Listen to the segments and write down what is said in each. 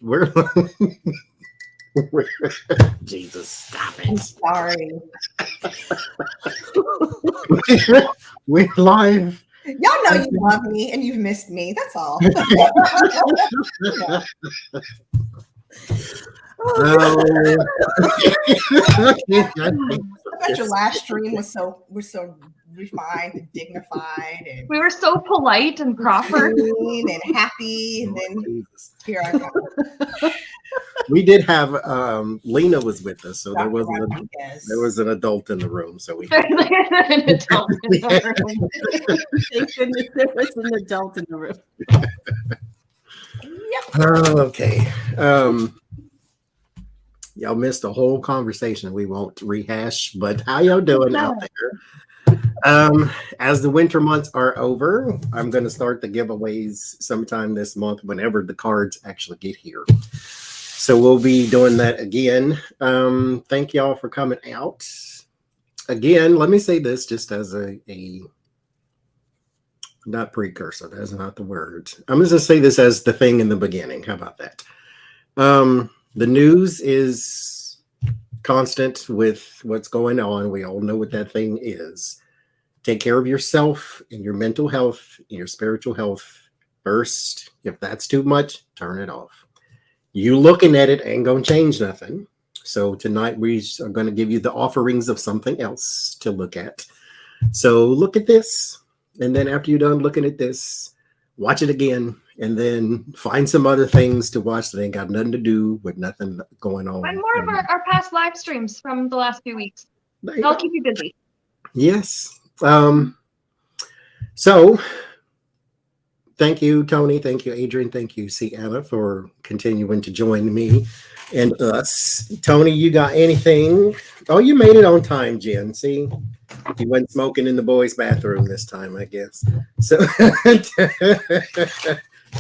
We're, Jesus, stop I'm it. sorry. We're live. Y'all know you love me and you've missed me. That's all. Oh. I bet your last stream was so refined and dignified, and we were so polite and proper and happy, and then here I come. We did have Lena was with us, so there was an adult in the room. So we an adult in the room. Thank goodness there was an adult in the room. Yep. Okay. Y'all missed a whole conversation we won't rehash, but how y'all doing out there? As the winter months are over, I'm going to start the giveaways sometime this month whenever the cards actually get here. So we'll be doing that again. Thank y'all for coming out. Again, let me say this just as a not precursor, that's not the word. I'm going to say this as the thing in the beginning. How about that? The news is constant with what's going on. We all know what that thing is. Take care of yourself and your mental health and your spiritual health first. If that's too much, turn it off. You looking at it ain't going to change nothing. So tonight we are going to give you the offerings of something else to look at. So look at this. And then after you're done looking at this, watch it again. And then find some other things to watch that ain't got nothing to do with nothing going on. And more of our past live streams from the last few weeks. I'll keep you busy. Yes. So thank you, Tony. Thank you, Adrian. Thank you, Seanna, for continuing to join me and us. Tony, you got anything? Oh, you made it on time, Jen. See, you went smoking in the boys' bathroom this time, I guess. So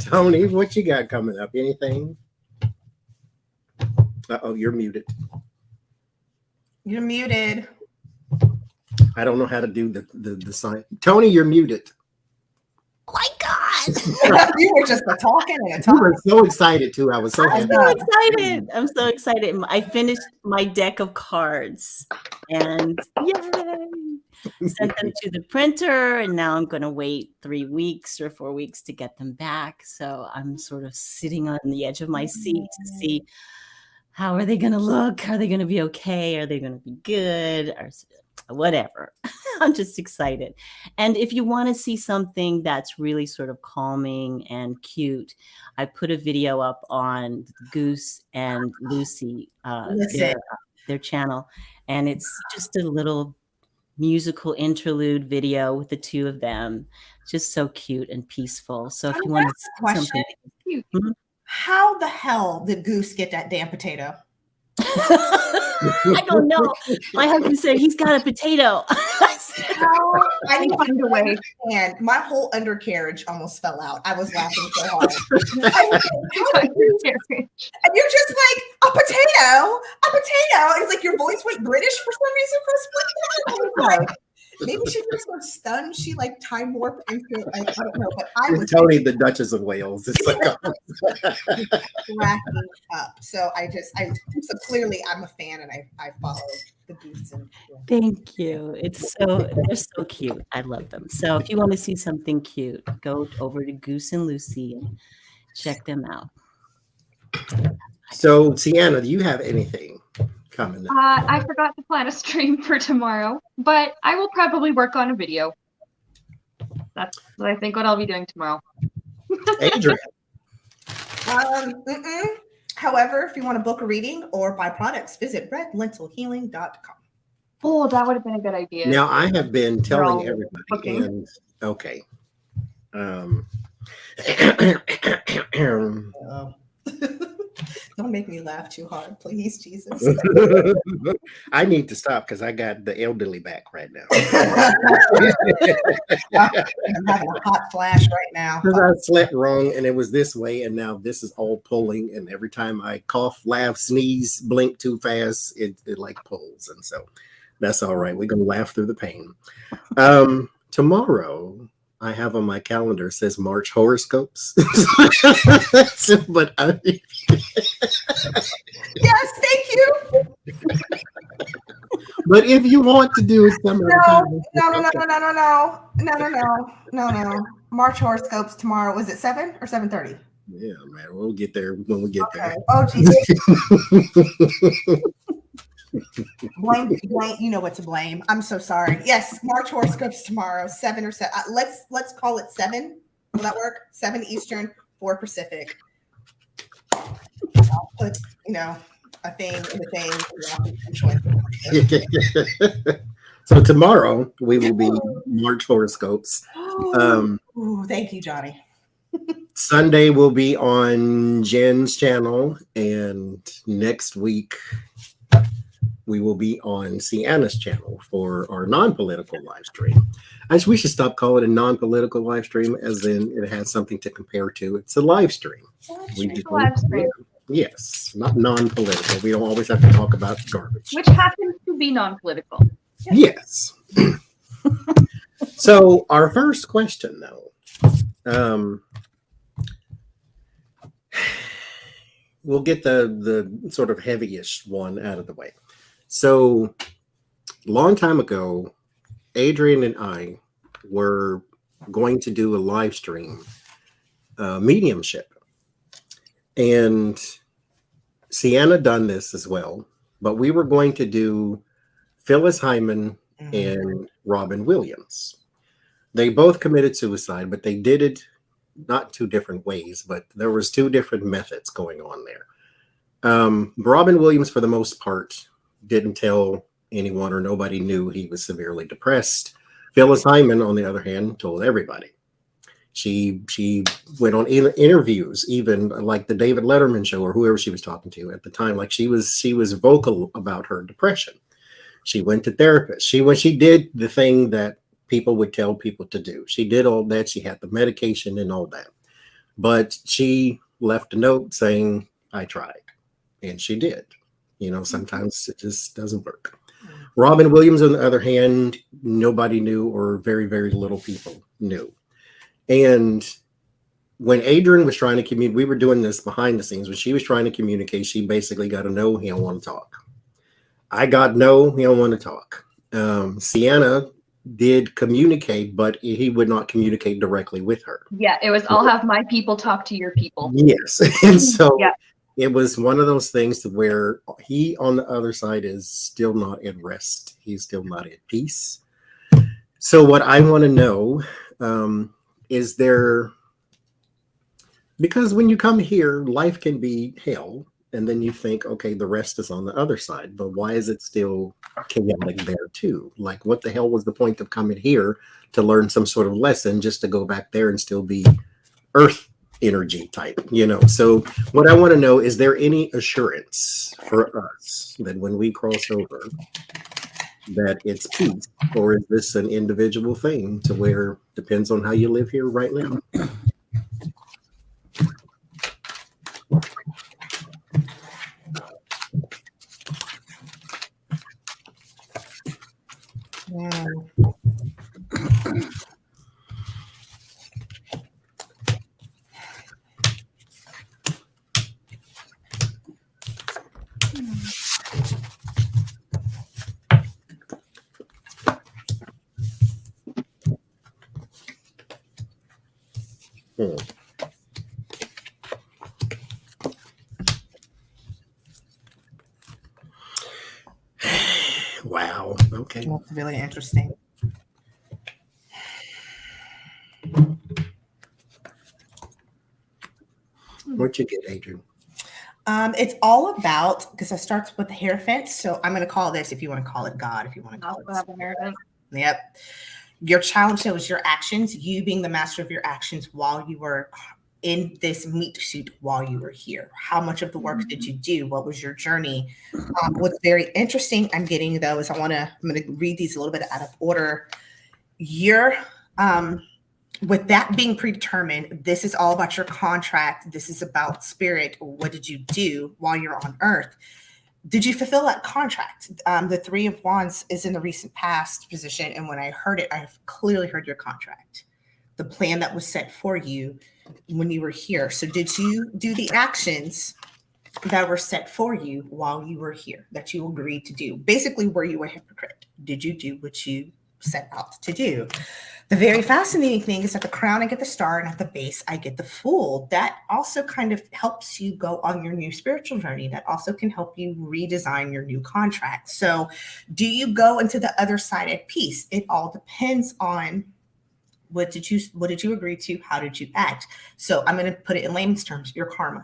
Tony, what you got coming up? Anything? Uh-oh, you're muted. You're muted. I don't know how to do the sign. Tony, you're muted. Oh my God. You were just talking and You were so excited too. I was so happy. I'm so excited. I finished my deck of cards and yay! Sent them to the printer, and now I'm going to wait 3 weeks or 4 weeks to get them back. So I'm sort of sitting on the edge of my seat to see how are they going to look? Are they going to be okay? Are they going to be good? Or whatever. I'm just excited. And if you want to see something that's really sort of calming and cute, I put a video up on Goose and Lucy, their channel, and it's just a little musical interlude video with the two of them. Just so cute and peaceful. So if you want to see something cute. How the hell did Goose get that damn potato? I don't know. My husband said he's got a potato. I need to find a way. And my whole undercarriage almost fell out. I was laughing so hard. And you're just like, a potato. And it's like your voice went British for some reason for a split second. I was like, maybe she was so stunned she like time warped into it. I don't know, but I was Tony, the Duchess of Wales. It's like cracking up. So so clearly I'm a fan and I follow the Goose. Thank you. They're so cute. I love them. So if you want to see something cute, go over to Goose and Lucy and check them out. So, Seanna, do you have anything coming up? I forgot to plan a stream for tomorrow, but I will probably work on a video. That's what I think what I'll be doing tomorrow. Adrian. However, if you want to book a reading or buy products, visit lentilhealing.com. Oh, that would have been a good idea. Now, I have been telling everybody, booking. and okay. Don't make me laugh too hard, please, Jesus. I need to stop because I got the elderly back right now. I'm having a hot flash right now. Because I slept wrong and it was this way, and now this is all pulling. And every time I cough, laugh, sneeze, blink too fast, it like pulls. And so that's all right. We're gonna laugh through the pain. Tomorrow, I have on my calendar says March horoscopes. But Yes, thank you. but if you want to do it some other time, No. March horoscopes tomorrow. Was it 7 or 7:30? yeah, man, we'll get there when we get Okay. there. Oh, Jesus. Blame. You know what to blame. I'm so sorry. Yes, March horoscopes tomorrow, 7 or 7. Let's call it 7. Will that work? 7 Eastern, 4 Pacific. I'll put, a thing in the thing. So tomorrow we will be March horoscopes. Ooh, thank you, Johnny. Sunday will be on Jen's channel, and next week we will be on Seanna's channel for our non-political live stream. We should stop calling it a non-political live stream, as in it has something to compare to. It's a live stream. Live stream. Yes, not non-political. We don't always have to talk about garbage. Which happens to be non-political. Yes. So our first question, though, we'll get the sort of heavyish one out of the way. So, long time ago, Adrian and I were going to do a live stream, mediumship, and Seanna done this as well. But we were going to do Phyllis Hyman and Robin Williams. They both committed suicide, but they did it not 2 different ways, but there was 2 different methods going on there. Robin Williams, for the most part, didn't tell anyone, or nobody knew he was severely depressed. Phyllis Hyman, on the other hand, told everybody. She went on interviews, even like the David Letterman show or whoever she was talking to at the time. Like she was vocal about her depression. She went to therapists. She did the thing that people would tell people to do. She did all that. She had the medication and all that. But she left a note saying, I tried. And she did. Sometimes it just doesn't work. Robin Williams, on the other hand, nobody knew, or very, very little people knew. And when Adrian was trying to communicate, we were doing this behind the scenes. When she was trying to communicate, she basically got a no, he don't want to talk. I got no, he don't want to talk. Seanna did communicate, but he would not communicate directly with her. Yeah, it was, I'll have my people talk to your people. Yes. And so yeah. It was one of those things to where he on the other side is still not at rest. He's still not at peace. So what I want to know is there, because when you come here, life can be hell. And then you think, okay, the rest is on the other side. But why is it still chaotic there too? Like, what the hell was the point of coming here to learn some sort of lesson just to go back there and still be earth energy type, So what I want to know, is there any assurance for us that when we cross over that it's peace, or is this an individual thing to where depends on how you live here right now? Wow. Okay. That's really interesting. What'd you get, Adrian? It's all about, because it starts with the Hierophant. So I'm going to call this, if you want to call it God, if you want to call it. Yep. Your challenge was your actions, you being the master of your actions while you were in this meat suit, while you were here. How much of the work did you do? What was your journey? What's very interesting I'm getting, though, is I'm going to read these a little bit out of order. You're, with that being predetermined, this is all about your contract. This is about spirit. What did you do while you're on earth? Did you fulfill that contract? The 3 of Wands is in the recent past position. And when I heard it, I've clearly heard your contract. the plan that was set for you when you were here. So did you do the actions that were set for you while you were here that you agreed to do? Basically, were you a hypocrite? Did you do what you set out to do? The very fascinating thing is at the crown, I get the star, and at the base, I get the fool. That also kind of helps you go on your new spiritual journey. That also can help you redesign your new contract. So do you go into the other side at peace? It all depends on what did you agree to? How did you act? So I'm going to put it in layman's terms, your karma.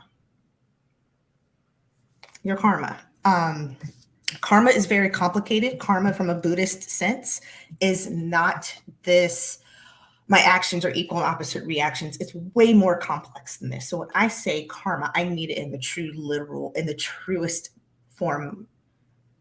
Your karma. Karma is very complicated. Karma from a Buddhist sense is not this, my actions are equal and opposite reactions. It's way more complex than this. So when I say karma, I need it in the true literal, in the truest form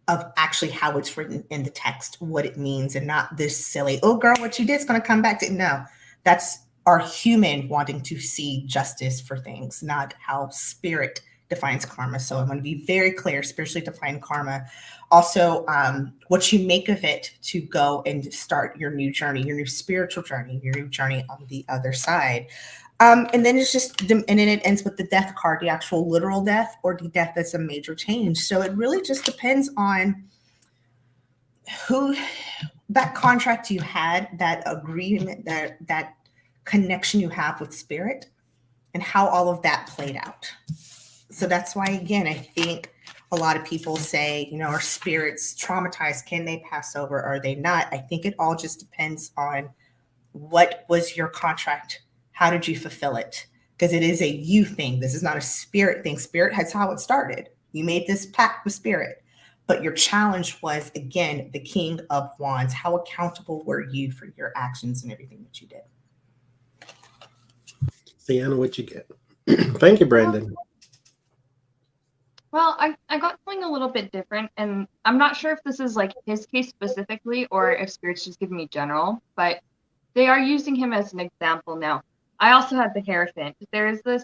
of actually how it's written in the text, what it means, and not this silly, oh girl, what you did is going to come back to, no, that's our human wanting to see justice for things, not how spirit defines karma. So I'm going to be very clear, spiritually defined karma. Also, what you make of it to go and start your new journey, your new spiritual journey, your new journey on the other side. And then it's just, and then it ends with the death card, the actual literal death or the death that's a major change. So it really just depends on who, that contract you had, that agreement, that connection you have with spirit, and how all of that played out. So that's why, again, I think a lot of people say, you know, are spirits traumatized? Can they pass over? Are they not? I think it all just depends on what was your contract. How did you fulfill it? Because it is a you thing. This is not a spirit thing. Spirit, that's how it started. You made this pact with spirit. But your challenge was, again, the King of Wands. How accountable were you for your actions and everything that you did? Seanna, what you get? Thank you, Brandon. Well, I got something a little bit different, and I'm not sure if this is like his case specifically or if Spirit's just giving me general, but they are using him as an example now. I also had the Hierophant. There is this,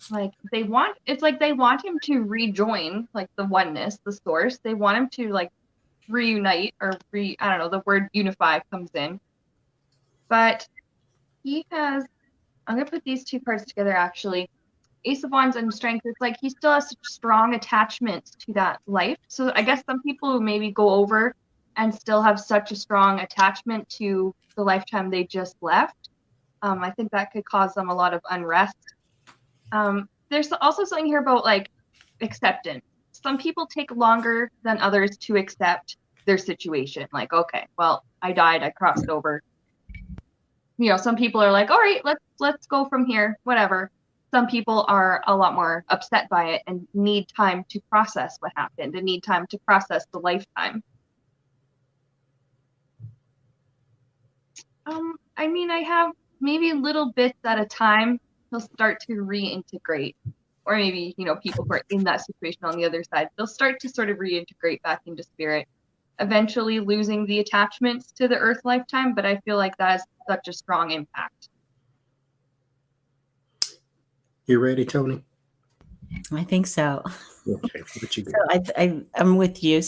like they want him to rejoin like the oneness, the source. They want him to like reunite or I don't know, the word unify comes in. But he has, I'm gonna put these two cards together actually. Ace of Wands and Strength, it's like he still has such strong attachments to that life. So I guess some people who maybe go over and still have such a strong attachment to the lifetime they just left, I think that could cause them a lot of unrest. There's also something here about like acceptance. Some people take longer than others to accept their situation. Like, okay, well, I died, I crossed over. You know, some people are like, all right, let's go from here, whatever. Some people are a lot more upset by it and need time to process what happened and need time to process the lifetime. I mean, I have maybe little bits at a time. He'll start to reintegrate, or maybe, you know, people who are in that situation on the other side, they'll start to sort of reintegrate back into spirit, eventually losing the attachments to the earth lifetime. But I feel like that has such a strong impact. You ready, Tony? I think so. Okay, what you So I'm with you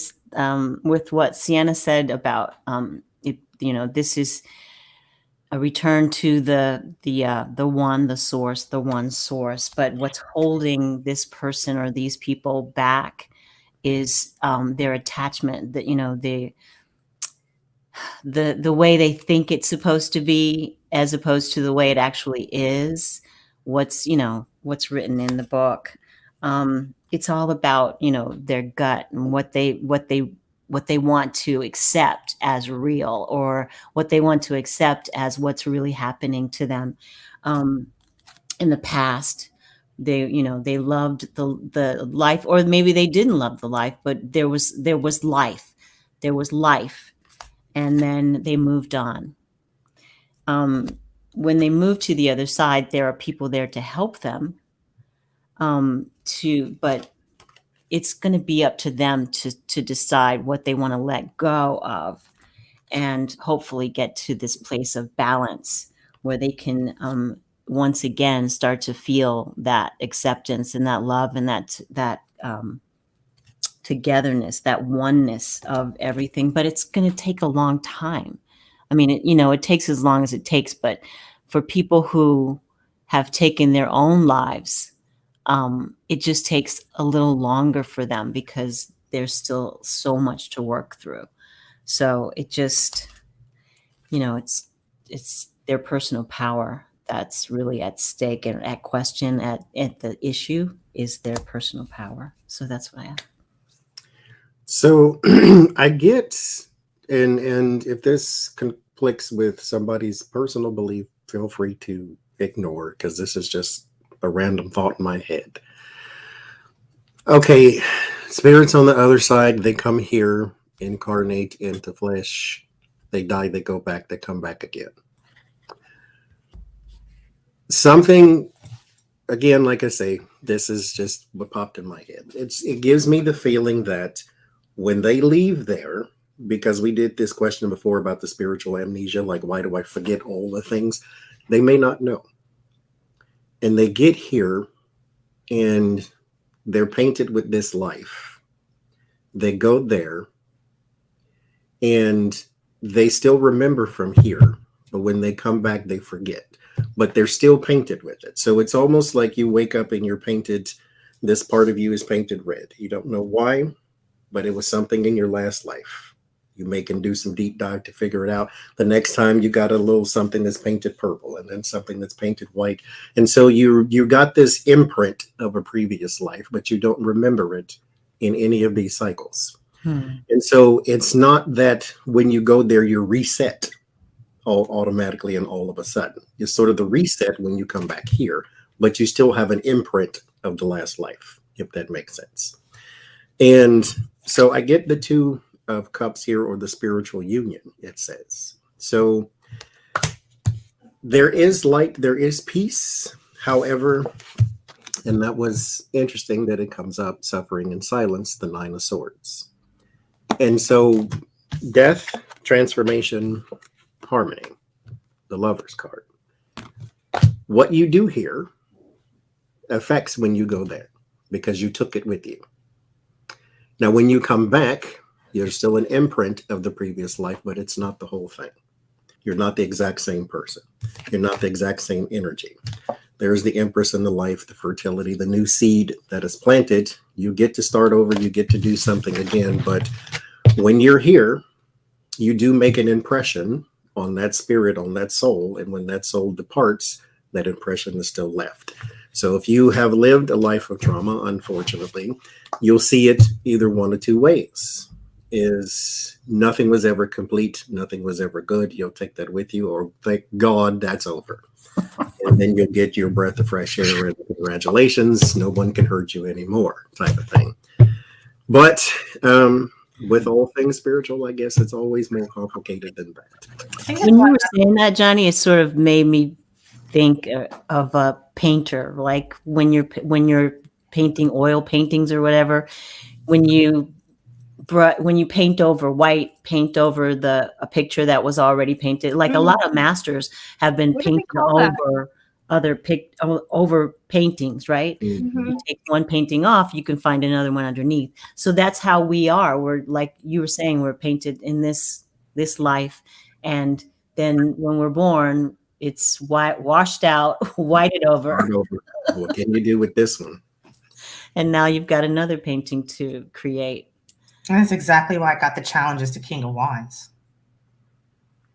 with what Seanna said about you know, this is a return to the one, the source, the one source. But what's holding this person or these people back is their attachment. That, you know, the way they think it's supposed to be, as opposed to the way it actually is. What's written in the book. It's all about, you know, their gut and what they want to accept as real, or what they want to accept as what's really happening to them. In the past, they loved the life, or maybe they didn't love the life, but there was life, and then they moved on. When they move to the other side, there are people there to help them. But it's going to be up to them to decide what they want to let go of, and hopefully get to this place of balance where they can once again start to feel that acceptance and that love and that togetherness, that oneness of everything. But it's going to take a long time. I mean, it takes as long as it takes, but for people who have taken their own lives, it just takes a little longer for them because there's still so much to work through. So it just, it's their personal power that's really at stake and at question, at the issue is their personal power. So that's what I have. So I get, and if this conflicts with somebody's personal belief, feel free to ignore, because this is just a random thought in my head. Okay, spirits on the other side, they come here, incarnate into flesh, they die, they go back, they come back again. Something, again, like I say, this is just what popped in my head. It gives me the feeling that when they leave there, because we did this question before about the spiritual amnesia, like why do I forget all the things? They may not know. And they get here and they're painted with this life. They go there and they still remember from here, but when they come back, they forget. But they're still painted with it. So it's almost like you wake up and you're painted, this part of you is painted red. You don't know why, but it was something in your last life. You may can do some deep dive to figure it out. The next time you got a little something that's painted purple and then something that's painted white. And so you got this imprint of a previous life, but you don't remember it in any of these cycles. And so it's not that when you go there, you're reset all automatically and all of a sudden. It's sort of the reset when you come back here, but you still have an imprint of the last life, if that makes sense. And so I get the Two of Cups here, or the spiritual union, it says. So there is light, there is peace. However, and that was interesting that it comes up, suffering and silence, the Nine of Swords. And so death, transformation, harmony, the Lover's card. What you do here affects when you go there because you took it with you. Now, when you come back, you're still an imprint of the previous life, but it's not the whole thing. You're not the exact same person. You're not the exact same energy. There's the Empress in the life, the fertility, the new seed that is planted. You get to start over. You get to do something again. But when you're here, you do make an impression on that spirit, on that soul. And when that soul departs, that impression is still left. So if you have lived a life of trauma, unfortunately, you'll see it either one of two ways. Is nothing was ever complete, nothing was ever good. You'll take that with you, or thank God that's over. And then you'll get your breath of fresh air and congratulations, no one can hurt you anymore, type of thing. But with all things spiritual, I guess it's always more complicated than that. When you were saying that, Johnny, it sort of made me think of a painter, like when you're painting oil paintings or whatever, when you paint over white, paint over a picture that was already painted. Like a lot of masters have been painting over over paintings, right? Mm-hmm. You take one painting off, you can find another one underneath. So that's how we are. We're, like you were saying, we're painted in this life, and then when we're born, it's washed out, whited over. What can you do with this one? And now you've got another painting to create. And that's exactly why I got the challenge as the King of Wands.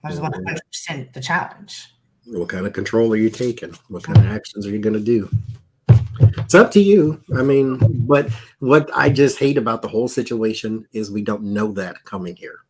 I just 100% the challenge. What kind of control are you taking? What kind of actions are you going to do? It's up to you. I mean, but what I just hate about the whole situation is we don't know that coming here.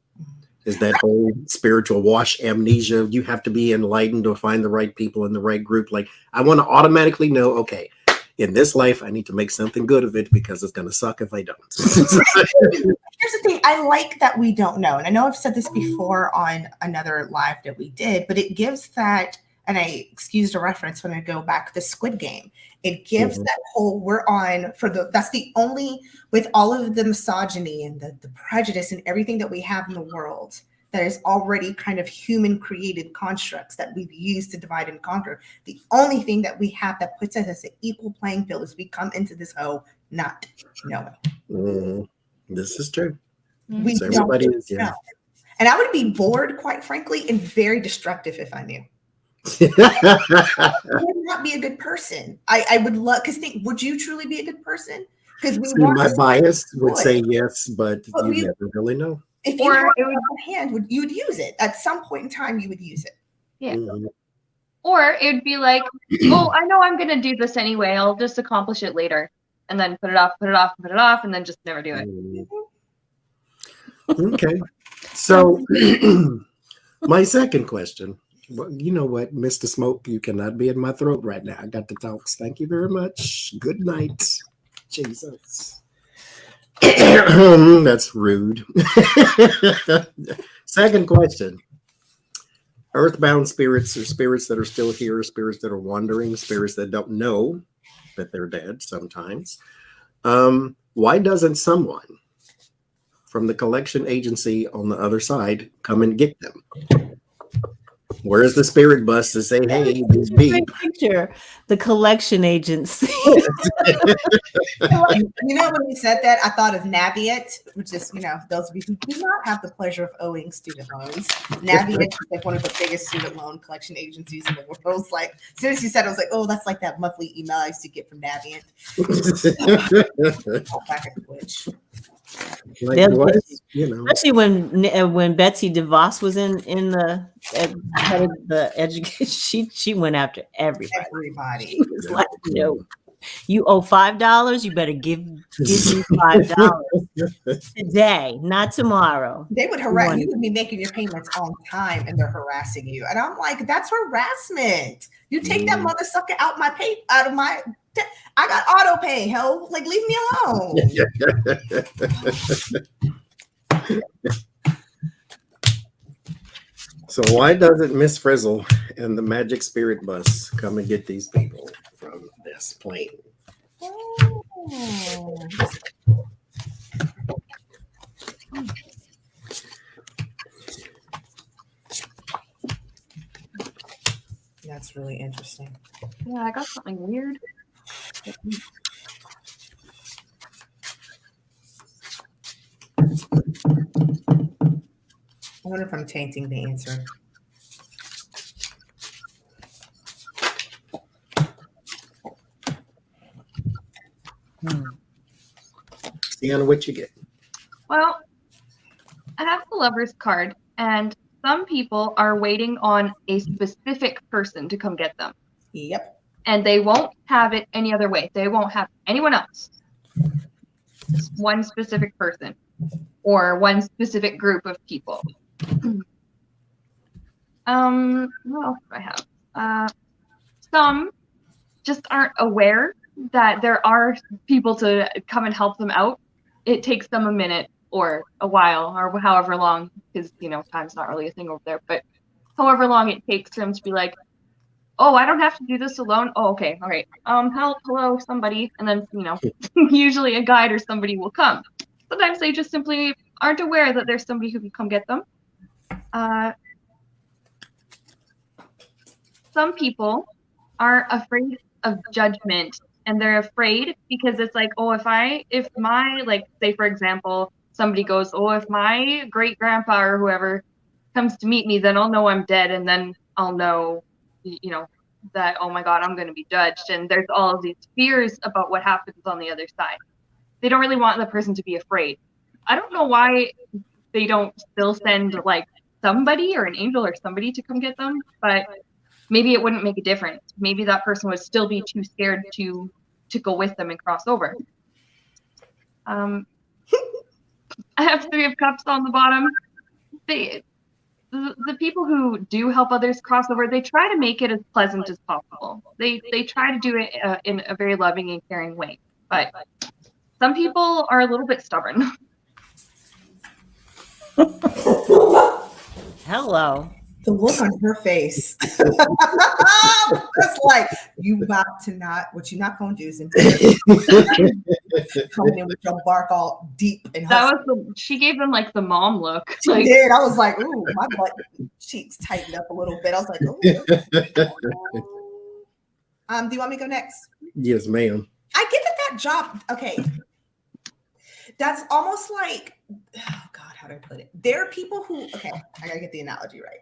Is that whole spiritual wash amnesia. You have to be enlightened to find the right people in the right group. Like, I want to automatically know, okay, in this life, I need to make something good of it because it's going to suck if I don't. Here's the thing. I like that we don't know. And I know I've said this before on another live that we did, but it gives that, and I excused a reference when I go back to Squid Game. It gives that whole, we're on for that's the only, with all of the misogyny and the prejudice and everything that we have in the world, that is already kind of human created constructs that we've used to divide and conquer. The only thing that we have that puts us as an equal playing field is we come into this not knowing. This is true. We so everybody is, know. And I would be bored, quite frankly, and very destructive if I knew. I would not be a good person. I would love, because would you truly be a good person? Because my bias would say yes, but you never really know. If you had it on hand, you'd use it at some point in time. You would use it. Yeah. Mm-hmm. Or it would be like, oh, I know I'm gonna do this anyway. I'll just accomplish it later, and then put it off, and then just never do it. Okay. So, my second question. Well, you know what, Mr. Smoke, you cannot be in my throat right now. I got the talks. Thank you very much. Good night. Jesus. That's rude. Second question. Earthbound spirits or spirits that are still here, spirits that are wandering, spirits that don't know that they're dead sometimes. Why doesn't someone from the collection agency on the other side come and get them? Where's the spirit bus to say, hey, this beep? Picture the collection agency. You know, when you said that, I thought of Navient, which is, those of you who do not have the pleasure of owing student loans. Navient is like one of the biggest student loan collection agencies in the world. Like, as soon as you said it, I was like, oh, that's like that monthly email I used to get from Navient. Back at Twitch. Like, especially when Betsy DeVos was in the head of the education, she went after everybody. She was like, no, you owe $5. You better give me $5 today, not tomorrow. They would harass you. Would be making your payments on time, and they're harassing you. And I'm like, that's harassment. You take that mother sucker out of my. I got auto pay, hell. Like, leave me alone. So why doesn't Miss Frizzle and the Magic Spirit Bus come and get these people from this plane? Oh. That's really interesting. Yeah, I got something weird. I wonder if I'm tainting the answer. Seanna, what you get? Well, I have the Lover's card, and some people are waiting on a specific person to come get them. Yep. And they won't have it any other way. They won't have anyone else. Just one specific person or one specific group of people. What else do I have? Some just aren't aware that there are people to come and help them out. It takes them a minute or a while or however long, because, time's not really a thing over there, but however long it takes them to be like, oh, I don't have to do this alone. Oh, okay. All right. Hello, somebody. And then, usually a guide or somebody will come. Sometimes they just simply aren't aware that there's somebody who can come get them. Some people are afraid of judgment, and they're afraid because it's like, oh, if my, like, say, for example, somebody goes, oh, if my great grandpa or whoever comes to meet me, then I'll know I'm dead. And then I'll know, that, oh my God, I'm going to be judged. And there's all of these fears about what happens on the other side. They don't really want the person to be afraid. I don't know why they don't still send like somebody or an angel or somebody to come get them, but maybe it wouldn't make a difference. Maybe that person would still be too scared to go with them and cross over. I have 3 of Cups on the bottom. The people who do help others cross over, they try to make it as pleasant as possible. They try to do it in a very loving and caring way. But some people are a little bit stubborn. Hello. The look on her face. It's like, you about to not, what you not going to do is coming in with your bark all deep and she gave them like the mom look. She did. I was like, ooh, my butt cheeks tightened up a little bit. I was like, ooh. Do you want me to go next? Yes, ma'am. I get that job. Okay. That's almost like, oh God, how do I put it? There are people who, okay, I gotta get the analogy right.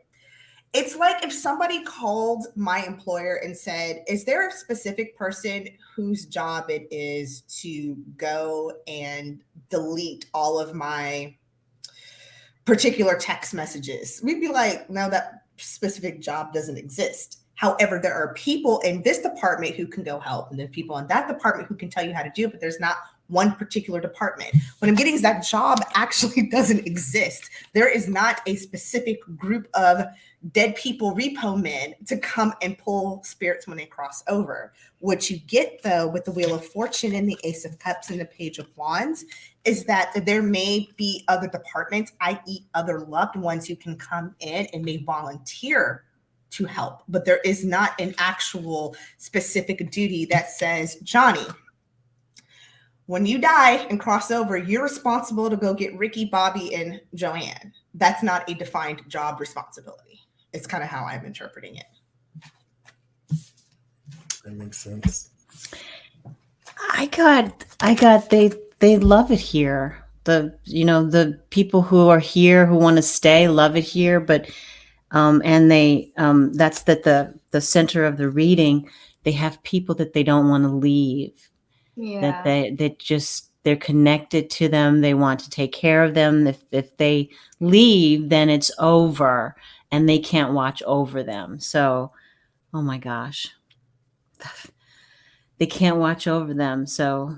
It's like if somebody called my employer and said, is there a specific person whose job it is to go and delete all of my particular text messages? We'd be like, no, that specific job doesn't exist. However, there are people in this department who can go help, and then people in that department who can tell you how to do it, but there's not one particular department. What I'm getting is that job actually doesn't exist. There is not a specific group of dead people repo men to come and pull spirits when they cross over. What you get, though, with the Wheel of Fortune and the Ace of Cups and the Page of Wands is that there may be other departments, i.e. other loved ones who can come in and may volunteer to help. But there is not an actual specific duty that says, Johnny, when you die and cross over, you're responsible to go get Ricky, Bobby, and Joanne. That's not a defined job responsibility. It's kind of how I'm interpreting it. That makes sense. I got they love it here. The people who are here who want to stay love it here, but and they that's the center of the reading. They have people that they don't want to leave. Yeah. That they're connected to them. They want to take care of them. If they leave, then it's over and they can't watch over them. So, oh my gosh, they can't watch over them. So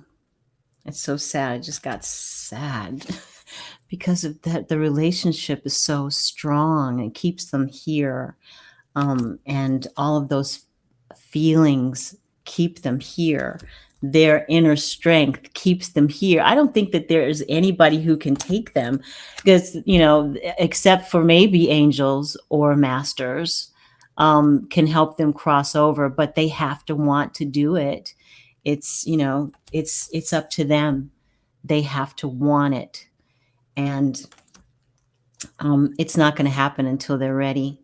it's so sad. I just got sad because of that. The relationship is so strong and keeps them here. And all of those feelings keep them here. Their inner strength keeps them here. I don't think that there is anybody who can take them because, except for maybe angels or masters, can help them cross over, but they have to want to do it. It's up to them. They have to want it. And it's not going to happen until they're ready.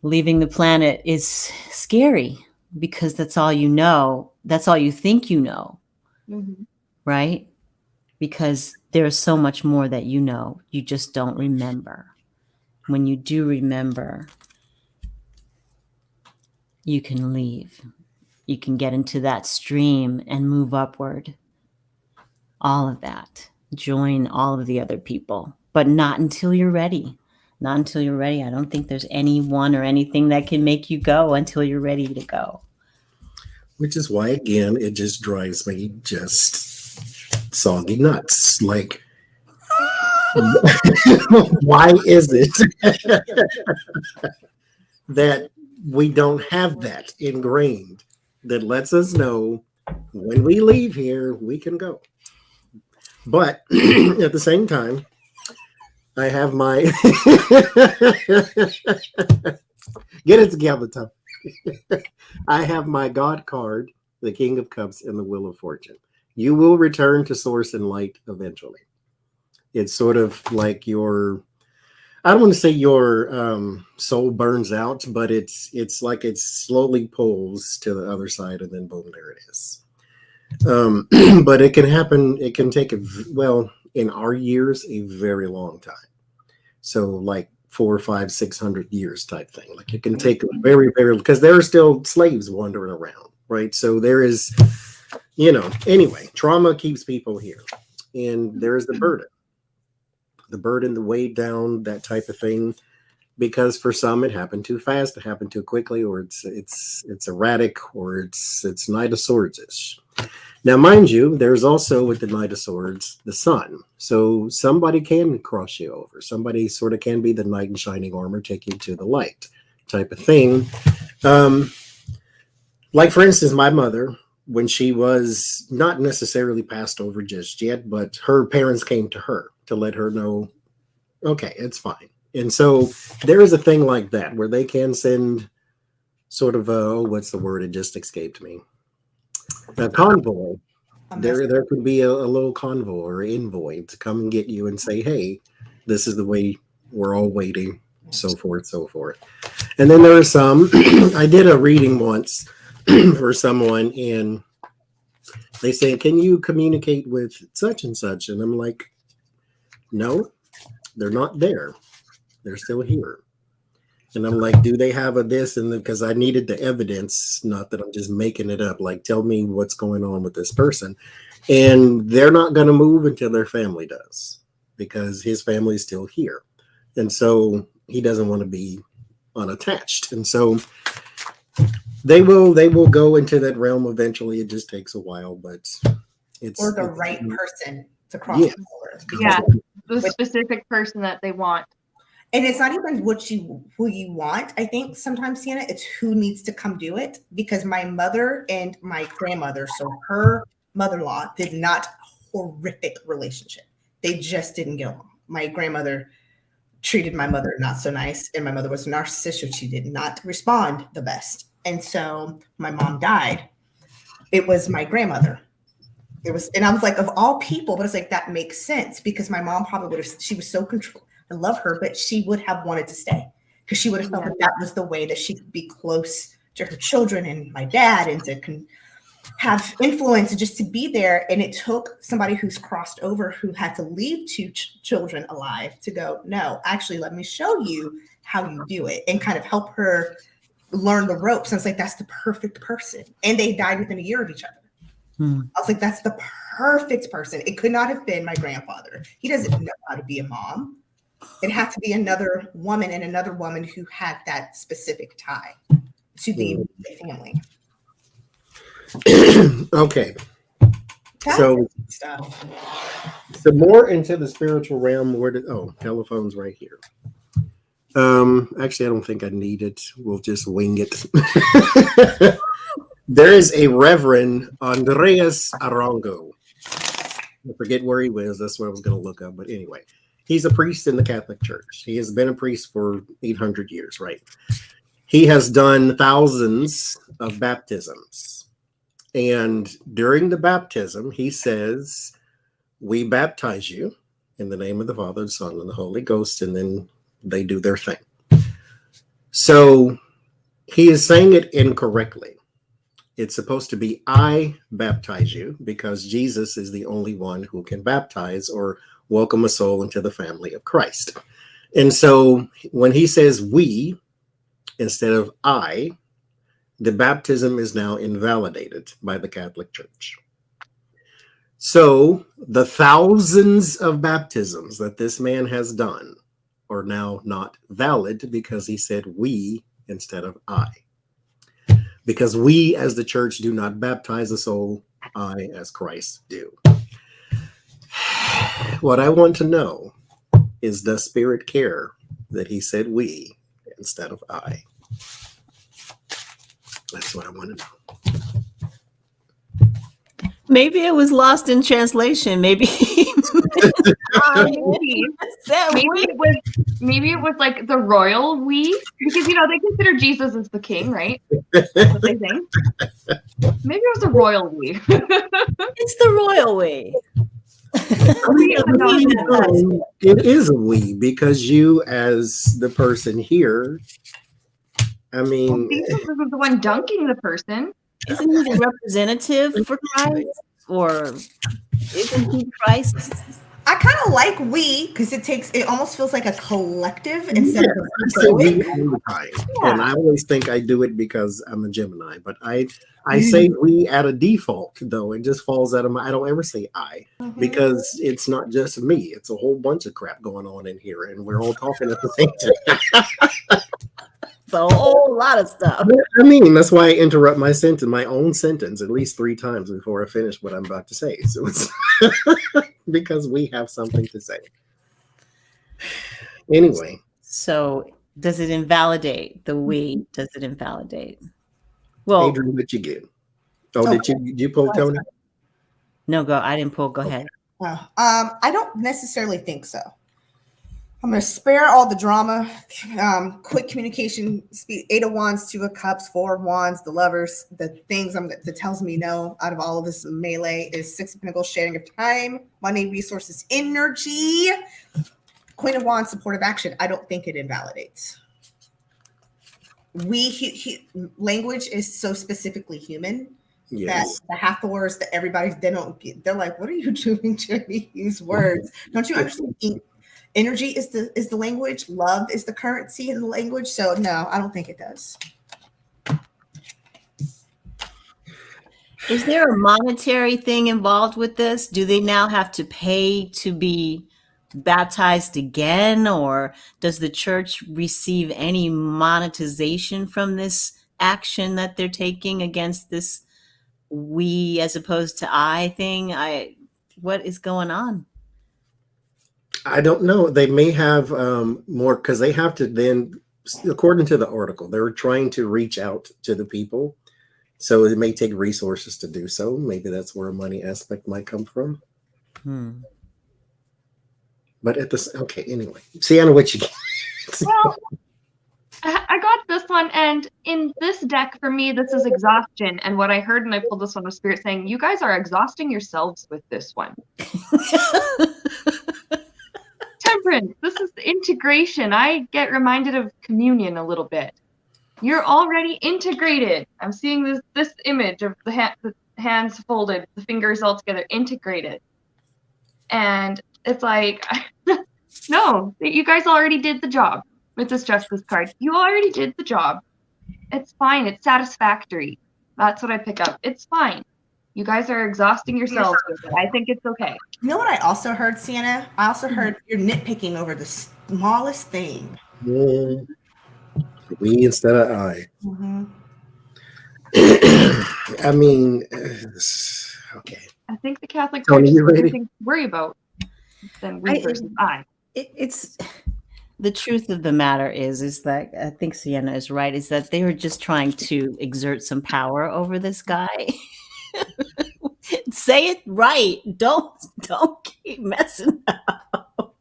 Leaving the planet is scary because that's all you know. That's all you think you know, Mm-hmm. right? Because there's so much more that you know. You just don't remember. When you do remember, you can leave. You can get into that stream and move upward. All of that. Join all of the other people, but not until you're ready. Not until you're ready. I don't think there's anyone or anything that can make you go until you're ready to go. Which is why, again, it just drives me just soggy nuts. Like, why is it that we don't have that ingrained that lets us know when we leave here, we can go? But at the same time, I have my get it together, Tom. I have my God card, the King of Cups, and the Wheel of Fortune. You will return to source and light eventually. It's sort of like I don't want to say your soul burns out, but it's like it slowly pulls to the other side, and then boom, there it is. But it can happen. It can take in our years, a very long time. So like 400, 500, 600 years type thing. Like it can take very, very, because there are still slaves wandering around, right? So there is, anyway, trauma keeps people here. And there is the burden, the weight down, that type of thing. Because for some it happened too fast, it happened too quickly, or it's erratic, or it's Knight of Swords-ish. Now, mind you, there's also with the Knight of Swords, the sun. So somebody can cross you over. Somebody sort of can be the knight in shining armor, take you to the light type of thing. Like, for instance, my mother, when she was not necessarily passed over just yet, but her parents came to her to let her know, okay, it's fine. And so there is a thing like that where they can send sort of what's the word? It just escaped me. A convoy. There could be a little convoy or envoy to come and get you and say, hey, this is the way we're all waiting, so forth, so forth. And then there are some, I did a reading once for someone, and they say, can you communicate with such and such? And I'm like, no, they're not there. They're still here. And I'm like, do they have a this? And because I needed the evidence, not that I'm just making it up. Like, tell me what's going on with this person. And they're not going to move until their family does, because his family is still here. And so he doesn't want to be unattached. And so they will go into that realm eventually. It just takes a while, but it's Or the right person to cross Yeah. the border. Yeah, the specific person that they want. And it's not even who you want. I think sometimes, Seanna, it's who needs to come do it. Because my mother and my grandmother, so her mother-in-law, did not horrific relationship. They just didn't get along. My grandmother treated my mother not so nice, and my mother was a narcissist, so she did not respond the best. And so my mom died. It was my grandmother. And I was like, of all people, but it's like, that makes sense, because my mom probably would have, she was so controlled. I love her, but she would have wanted to stay, because she would have felt that was the way that she could be close to her children and my dad, and to have influence and just to be there. And it took somebody who's crossed over, who had to leave two children alive, to go, no, actually, let me show you how you do it, and kind of help her learn the ropes. And it's like, that's the perfect person. And they died within a year of each other. I was like, that's the perfect person. It could not have been my grandfather. He doesn't know how to be a mom. It had to be another woman, and another woman who had that specific tie to the family. Okay. That's So stuff. So more into the spiritual realm. Telephone's right here. Actually, I don't think I need it. We'll just wing it. There is a Reverend Andreas Arango. I forget where he was. That's what I was going to look up. But anyway, he's a priest in the Catholic Church. He has been a priest for 800 years, right? He has done thousands of baptisms. And during the baptism, he says, we baptize you in the name of the Father, the Son, and the Holy Ghost, and then they do their thing. So he is saying it incorrectly. It's supposed to be, I baptize you, because Jesus is the only one who can baptize or welcome a soul into the family of Christ. And so when he says we instead of I, the baptism is now invalidated by the Catholic Church. So the thousands of baptisms that this man has done are now not valid, because he said we instead of I. Because we as the church do not baptize a soul, I as Christ do. What I want to know is, does Spirit care that he said we instead of I? That's what I want to know. Maybe it was lost in translation. Maybe Maybe it was like the royal we, because they consider Jesus as the king, right? That's what they think. Maybe it was a royal we. it's the royal way. It is a we, because you as the person here, I mean, Jesus isn't the one dunking the person. Isn't he the representative for Christ? Or isn't he Christ? I kind of like we, because it almost feels like a collective instead of I say we all the time. And I always think I do it because I'm a Gemini, but I say we at a default, though. It just falls out of I don't ever say I, because it's not just me. It's a whole bunch of crap going on in here, and we're all talking at the same time. It's a whole lot of stuff. I mean, that's why I interrupt my own sentence at least 3 times before I finish what I'm about to say. So it's because we have something to say. Anyway. So does it invalidate the we? Does it invalidate? Well, Adrian, what you get? Oh, did you pull Tony? No, go. I didn't pull. Go ahead. I don't necessarily think so. I'm going to spare all the drama. Quick communication speed. 8 of Wands, 2 of Cups, 4 of Wands, the Lovers. The things that tells me no out of all of this melee is 6 of Pentacles, sharing of time, money, resources, energy. Queen of Wands, supportive action. I don't think it invalidates. Language is so specifically human. Yes. the Hathors, that everybody, they're like, what are you doing to these words? Don't you understand? Energy is the language. Love is the currency in the language. So no, I don't think it does. Is there a monetary thing involved with this? Do they now have to pay to be baptized again, or does the church receive any monetization from this action that they're taking against this we as opposed to I thing? What is going on? I don't know. They may have more, because they have to then, according to the article, they were trying to reach out to the people. So it may take resources to do so. Maybe that's where a money aspect might come from. But at this, okay, anyway. Seanna, what you Well, I got this one, and in this deck, for me, this is exhaustion. And what I heard when I pulled this one was Spirit saying, you guys are exhausting yourselves with this one. Temperance, this is integration. I get reminded of communion a little bit. You're already integrated. I'm seeing this image of the hands folded, the fingers all together, integrated. And it's like, no, you guys already did the job with this Justice card. You already did the job. It's fine. It's satisfactory. That's what I pick up. It's fine. You guys are exhausting yourselves with it. I think it's okay. You know what I also heard, Sienna? I also heard you're nitpicking over the smallest thing. we instead of I. Mm-hmm. I mean, okay. I think the Catholic Tony, Church you has ready? something to worry about than we versus I. It's the truth of the matter is that I think Sienna is right, is that they were just trying to exert some power over this guy. Say it right. Don't keep messing up.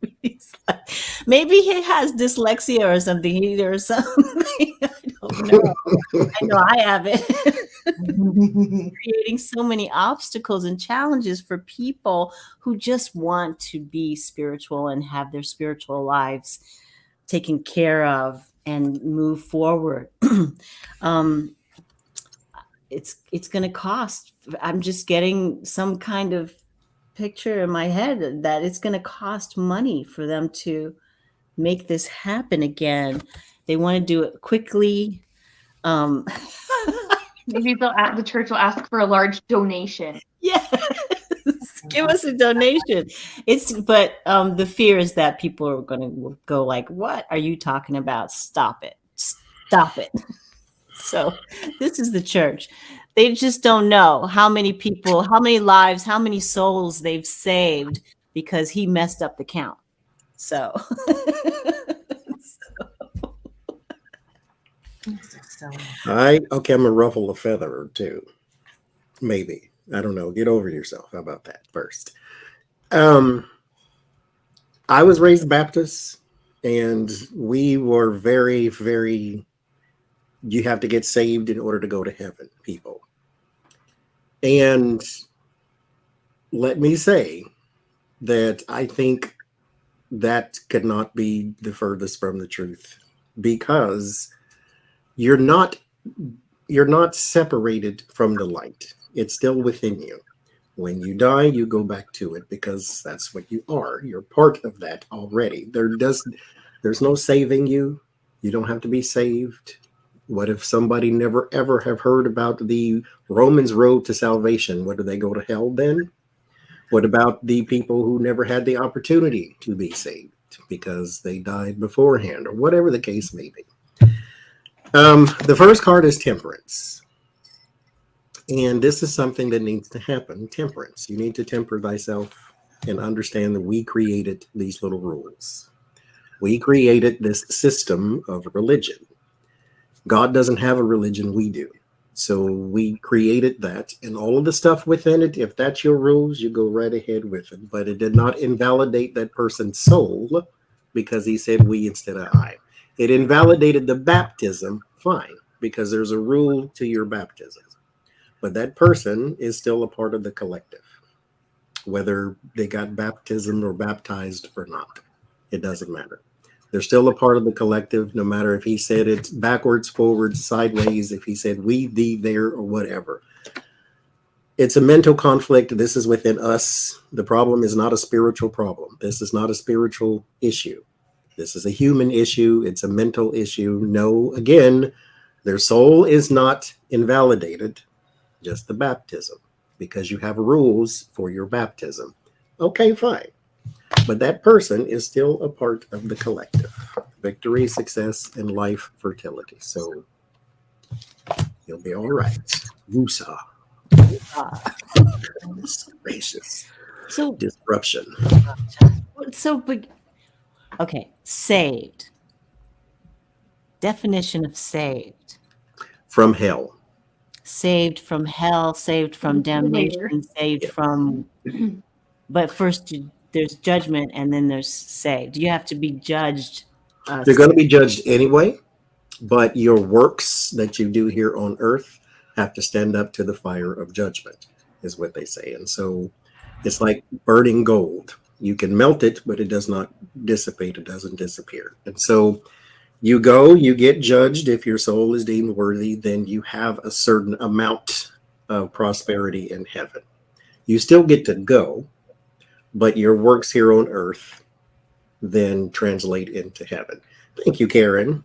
Like, maybe he has dyslexia or something or something. I don't know. I know I have it. Creating so many obstacles and challenges for people who just want to be spiritual and have their spiritual lives taken care of and move forward. It's going to cost. I'm just getting some kind of picture in my head that it's going to cost money for them to make this happen again. They want to do it quickly. Maybe the church will ask for a large donation. Yes, give us a donation. But the fear is that people are going to go like, "What are you talking about? Stop it! Stop it!" So this is the church. They just don't know how many people, how many lives, how many souls they've saved because he messed up the count. So. I'm gonna ruffle a feather or two. Maybe. I don't know. Get over yourself. How about that first? I was raised Baptist, and we were very, very, you have to get saved in order to go to heaven, people. And let me say that I think that could not be the furthest from the truth, because you're not separated from the light. It's still within you. When you die, you go back to it, because that's what you are. You're part of that already. There's no saving you. You don't have to be saved. What if somebody never ever have heard about the Romans road to salvation? What, do they go to hell then? What about the people who never had the opportunity to be saved because they died beforehand, or whatever the case may be? The first card is temperance. And this is something that needs to happen. Temperance. You need to temper thyself and understand that we created these little rules. We created this system of religion. God doesn't have a religion, we do. So we created that, and all of the stuff within it, if that's your rules, you go right ahead with it. But it did not invalidate that person's soul, because he said we instead of I. It invalidated the baptism, fine, because there's a rule to your baptism. But that person is still a part of the collective, whether they got baptism or baptized or not. It doesn't matter. They're still a part of the collective, no matter if he said it backwards, forwards, sideways, if he said we, thee, there, or whatever. It's a mental conflict. This is within us. The problem is not a spiritual problem. This is not a spiritual issue. This is a human issue. It's a mental issue. No, again, their soul is not invalidated, just the baptism, because you have rules for your baptism. Okay, fine. But that person is still a part of the collective. Victory, success, and life fertility. So you'll be all right. Wusa. Gracious. So Disruption. but okay, saved. Definition of saved. From hell. Saved from hell, saved from damnation, saved from. But first, there's judgment, and then there's saved. You have to be judged. They're going to be judged anyway, but your works that you do here on earth have to stand up to the fire of judgment, is what they say. And so it's like burning gold. You can melt it, but it does not dissipate. It doesn't disappear. And so you go, you get judged. If your soul is deemed worthy, then you have a certain amount of prosperity in heaven. You still get to go, but your works here on earth then translate into heaven. Thank you, Karen.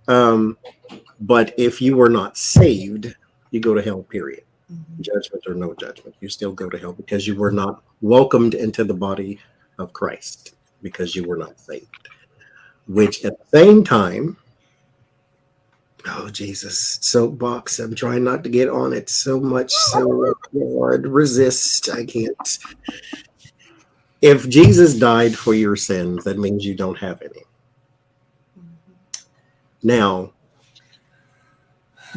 But if you were not saved, you go to hell, period. Judgment or no judgment, you still go to hell because you were not welcomed into the body of Christ, because you were not saved. Which at the same time, oh Jesus, soapbox, I'm trying not to get on it so much, so Lord, resist, I can't. If Jesus died for your sins, that means you don't have any. Now,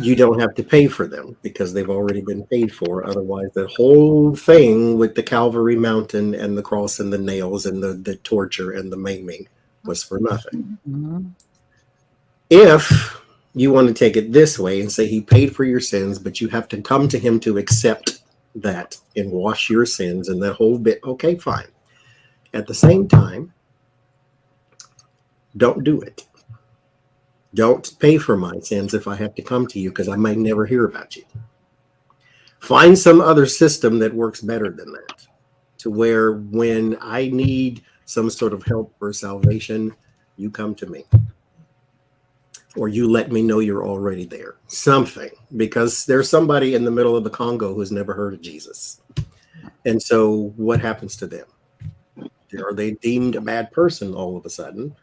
you don't have to pay for them because they've already been paid for. Otherwise, the whole thing with the Calvary Mountain and the cross and the nails and the torture and the maiming was for nothing. Mm-hmm. If you want to take it this way and say he paid for your sins, but you have to come to him to accept that and wash your sins and that whole bit, okay, fine. At the same time, don't do it. Don't pay for my sins if I have to come to you, because I might never hear about you. Find some other system that works better than that, to where when I need some sort of help or salvation, you come to me. Or you let me know you're already there. Something, because there's somebody in the middle of the Congo who's never heard of Jesus. And so what happens to them? Are they deemed a bad person all of a sudden?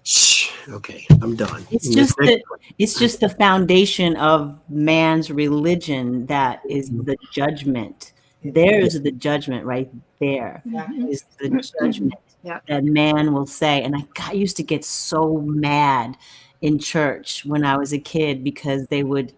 Shh, okay, I'm done. It's just the foundation of man's religion that is the judgment. There's the judgment right there. Is the judgment that man will say. And I used to get so mad in church when I was a kid because they would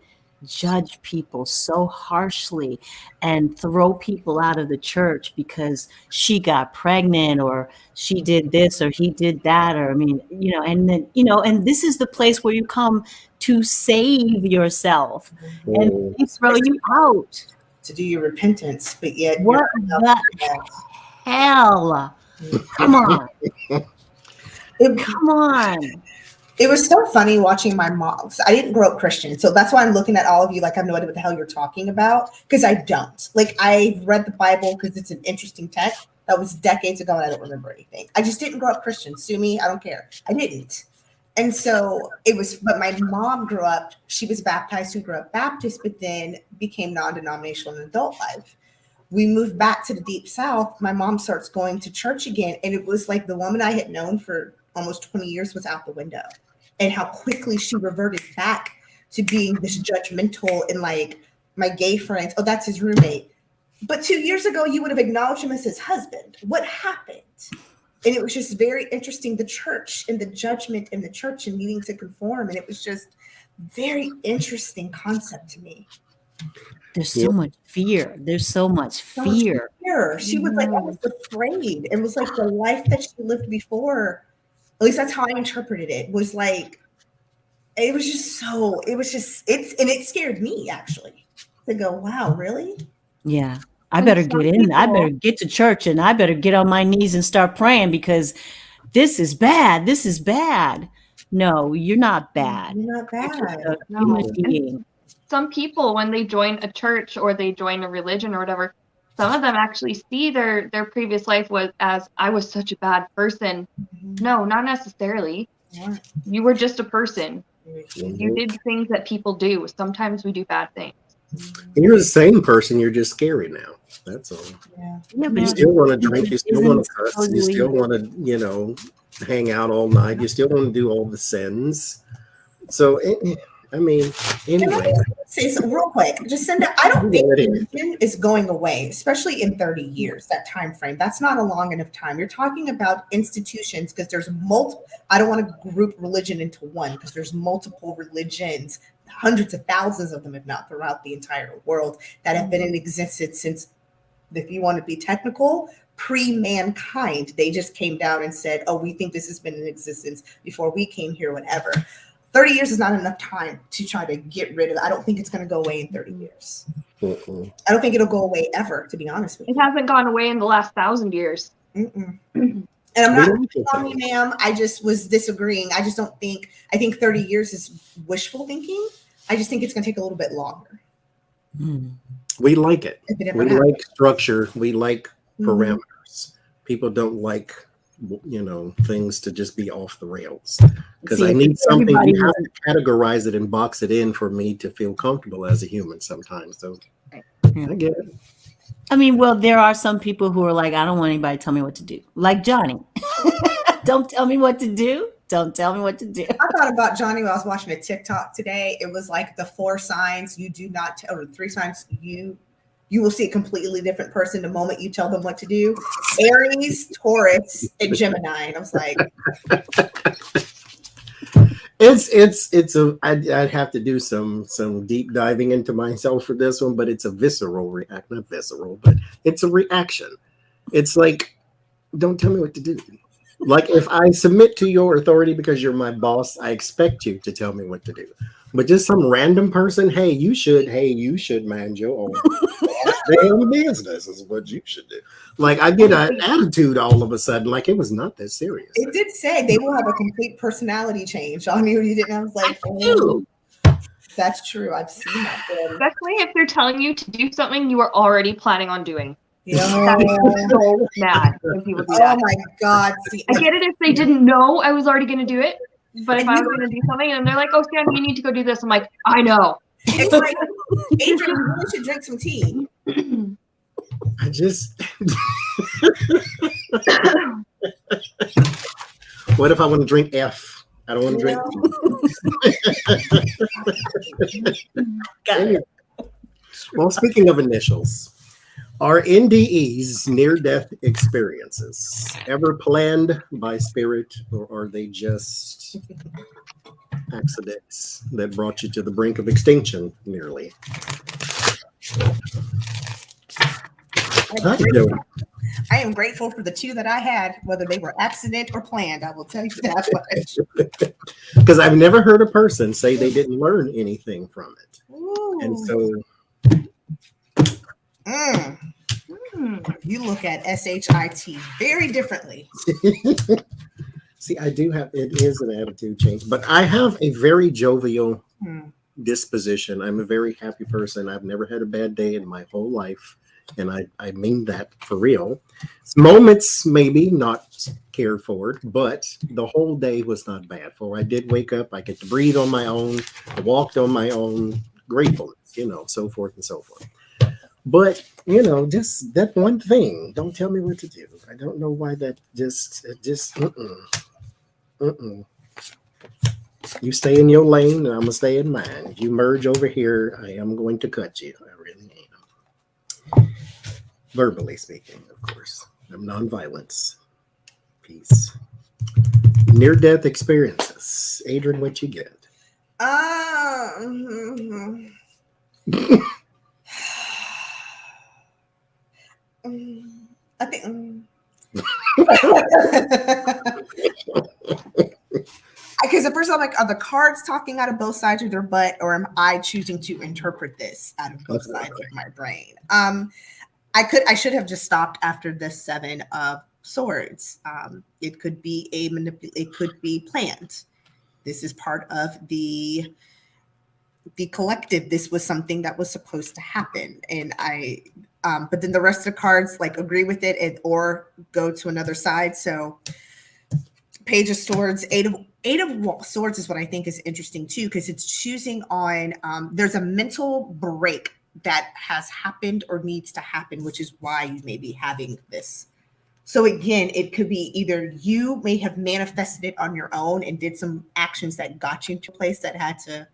judge people so harshly and throw people out of the church because she got pregnant or she did this or he did that, or and then and this is the place where you come to save yourself and they throw you out to do your repentance, but yet what the hell? Come on. Come on. It was so funny watching my mom. I didn't grow up Christian, so that's why I'm looking at all of you like I have no idea what the hell you're talking about, because I don't. Like, I've read the Bible because it's an interesting text. That was decades ago, and I don't remember anything. I just didn't grow up Christian. Sue me, I don't care. I didn't. And so it was, but my mom grew up, she was baptized, who grew up Baptist, but then became non-denominational in adult life. We moved back to the Deep South. My mom starts going to church again, and it was like the woman I had known for almost 20 years was out the window. And how quickly she reverted back to being this judgmental and like my gay friends. Oh, that's his roommate. But 2 years ago, you would have acknowledged him as his husband. What happened? And it was just very interesting, the church and the judgment in the church and needing to conform. And it was just very interesting concept to me. There's so much fear. There's so much fear. She was like almost afraid. It was like the life that she lived before. At least that's how I interpreted it. Was like, it scared me actually to go, wow, really? Yeah. I better get in. I better get to church and I better get on my knees and start praying because this is bad. This is bad. No, you're not bad. You're not bad. You're just a human being. some people, when they join a church or they join a religion or whatever, some of them actually see their previous life was as, I was such a bad person. No, not necessarily. You were just a person. You did things that people do. Sometimes we do bad things. You're the same person. You're just scary now. That's all. Yeah, You still want to drink. You still want to cuss. You still want to, hang out all night. You still want to do all the sins. So, I mean, anyway. Say something real quick. Jacinda, I don't think religion is going away, especially in 30 years, that time frame. That's not a long enough time. You're talking about institutions because there's multiple. I don't want to group religion into one because there's multiple religions, hundreds of thousands of them, if not throughout the entire world, that have been in existence since, if you want to be technical, pre-mankind. They just came down and said, oh, we think this has been in existence before we came here, whatever. 30 years is not enough time to try to get rid of it. I don't think it's going to go away in 30 years. I don't think it'll go away ever, to be honest with you. It hasn't gone away in the last 1,000 years. And I'm not telling you, ma'am, I just was disagreeing. I just don't think, I think 30 years is wishful thinking. I just think it's going to take a little bit longer. We like it. We like structure. We like parameters. People don't like, things to just be off the rails. Because I need something, you have to categorize it and box it in for me to feel comfortable as a human sometimes. So I get it. I mean, well, there are some people who are like, I don't want anybody to tell me what to do. Like Johnny. Don't tell me what to do. Don't tell me what to do. I thought about Johnny when I was watching a TikTok today. It was like the 4 signs you do not, or 3 signs you will see a completely different person the moment you tell them what to do. Aries, Taurus, and Gemini. And I was like, I'd have to do some deep diving into myself for this one, but it's a visceral react, not visceral, but it's a reaction. It's like, don't tell me what to do. Like if I submit to your authority because you're my boss, I expect you to tell me what to do. But just some random person, hey, you should mind your own damn business is what you should do. Like I get an attitude all of a sudden, like it was not that serious. It did say they will have a complete personality change. I knew you didn't. I was like, oh, that's true. I've seen that. Especially if they're telling you to do something you were already planning on doing. Yeah. So mad when people do that. Oh my God. See, I get it if they didn't know I was already going to do it. But if I was going to do something and they're like, oh, Seanna, you need to go do this. I'm like, I know. It's like, Adrian, you should drink some tea. I just. What if I want to drink F? I don't want to drink. Well, speaking of initials, are NDEs near-death experiences ever planned by spirit, or are they just accidents that brought you to the brink of extinction nearly? I am grateful for the 2 that I had, whether they were accident or planned. I will tell you that much. Because I've never heard a person say they didn't learn anything from it. Ooh. And so you look at SHIT very differently. See, I do have, it is an attitude change, but I have a very jovial disposition. I'm a very happy person. I've never had a bad day in my whole life. And I mean that for real. Moments maybe not cared for, but the whole day was not bad. For I did wake up, I get to breathe on my own, I walked on my own, gratefulness, so forth and so forth. But, just that one thing, don't tell me what to do. I don't know why that just You stay in your lane and I'm going to stay in mine. If you merge over here, I am going to cut you. I really am. Verbally speaking, of course. I'm nonviolence. Peace. Near-death experiences. Adrian, what you get? I think because at first I'm like, are the cards talking out of both sides of their butt, or am I choosing to interpret this out of both sides of my brain? I should have just stopped after the 7 of Swords. It could be it could be planned. This is part of the the collective, this was something that was supposed to happen. And but then the rest of the cards like agree with it or go to another side. So Page of Swords, Eight of Swords is what I think is interesting too, because it's choosing on, there's a mental break that has happened or needs to happen, which is why you may be having this. So again, it could be either you may have manifested it on your own and did some actions that got you into a place that had to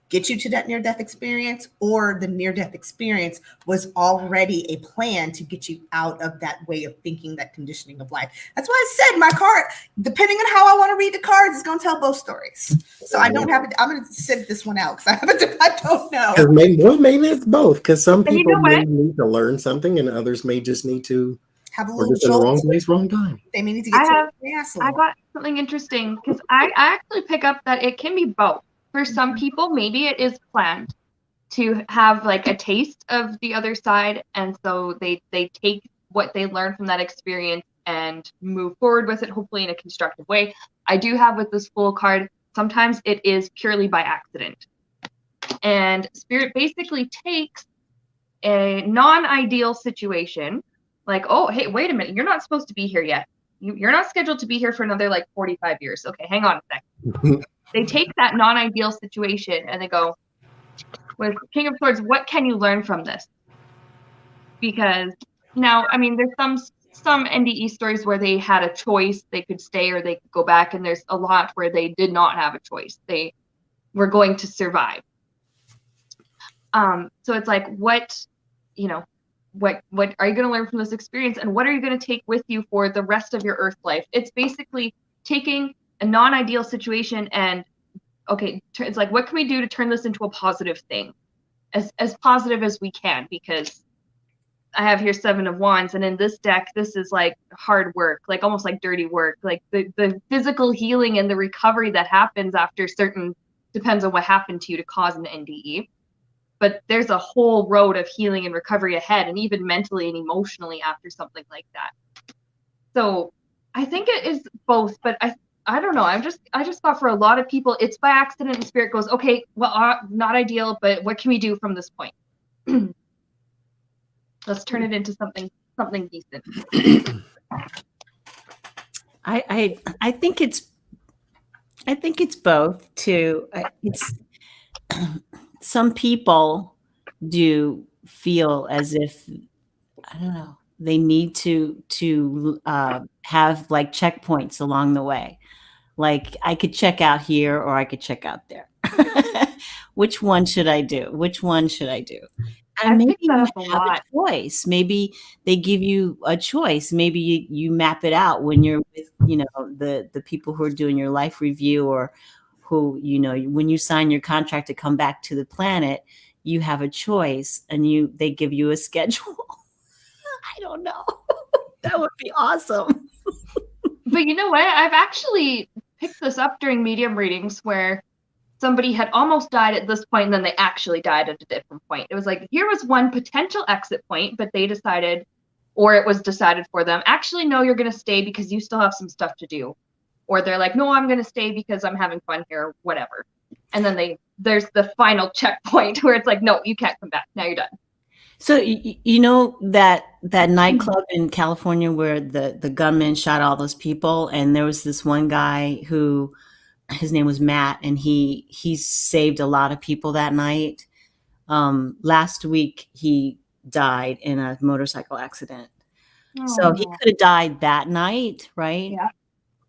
get you to that near-death experience, or the near-death experience was already a plan to get you out of that way of thinking, that conditioning of life. That's why I said my card, depending on how I want to read the cards, is going to tell both stories. So I don't have it. I'm going to sit this one out because I don't know. Maybe it's both, because some And you people know what? may need to learn something and others may just need to, Have a or little just in the wrong jolt. place, wrong time. They may need to get to the ass a I little. got something interesting because I actually pick up that it can be both. For some people, maybe it is planned to have like a taste of the other side, and so they take what they learned from that experience and move forward with it, hopefully in a constructive way. I do have with this Fool card, sometimes it is purely by accident. And Spirit basically takes a non-ideal situation, like, oh, hey, wait a minute, you're not supposed to be here yet. You're not scheduled to be here for another like 45 years. Okay, hang on a second. They take that non-ideal situation and they go, with King of Swords, what can you learn from this? Because now, I mean, there's some NDE stories where they had a choice, they could stay or they could go back, and there's a lot where they did not have a choice. They were going to survive. So it's like, what are you going to learn from this experience, and what are you going to take with you for the rest of your Earth life? It's basically taking a non-ideal situation and, okay, it's like, what can we do to turn this into a positive thing, as positive as we can? Because I have here 7 of Wands, and in this deck, this is like hard work, like almost like dirty work, like the physical healing and the recovery that happens after depends on what happened to you to cause an NDE. But there's a whole road of healing and recovery ahead, and even mentally and emotionally after something like that. So I think it is both, but I don't know. I just thought for a lot of people, it's by accident, and Spirit goes, okay, well, not ideal, but what can we do from this point? Let's turn it into something decent. I think it's both too. It's some people do feel as if, I don't know, they need to have like checkpoints along the way. Like, I could check out here or I could check out there. Which one should I do? And maybe you have a choice. Maybe they give you a choice. Maybe you map it out when you're with, the people who are doing your life review, or who, when you sign your contract to come back to the planet, you have a choice, and they give you a schedule. I don't know. That would be awesome. But you know what? I've actually picked this up during medium readings where somebody had almost died at this point, and then they actually died at a different point. It was like, here was one potential exit point, but they decided, or it was decided for them, actually, no, you're going to stay because you still have some stuff to do. Or they're like, no, I'm going to stay because I'm having fun here, whatever. And then there's the final checkpoint where it's like, no, you can't come back. Now you're done. So, that nightclub in California where the gunman shot all those people, and there was this one guy who, his name was Matt, and he saved a lot of people that night. Last week he died in a motorcycle accident. Oh. So he could have died that night, right? Yeah.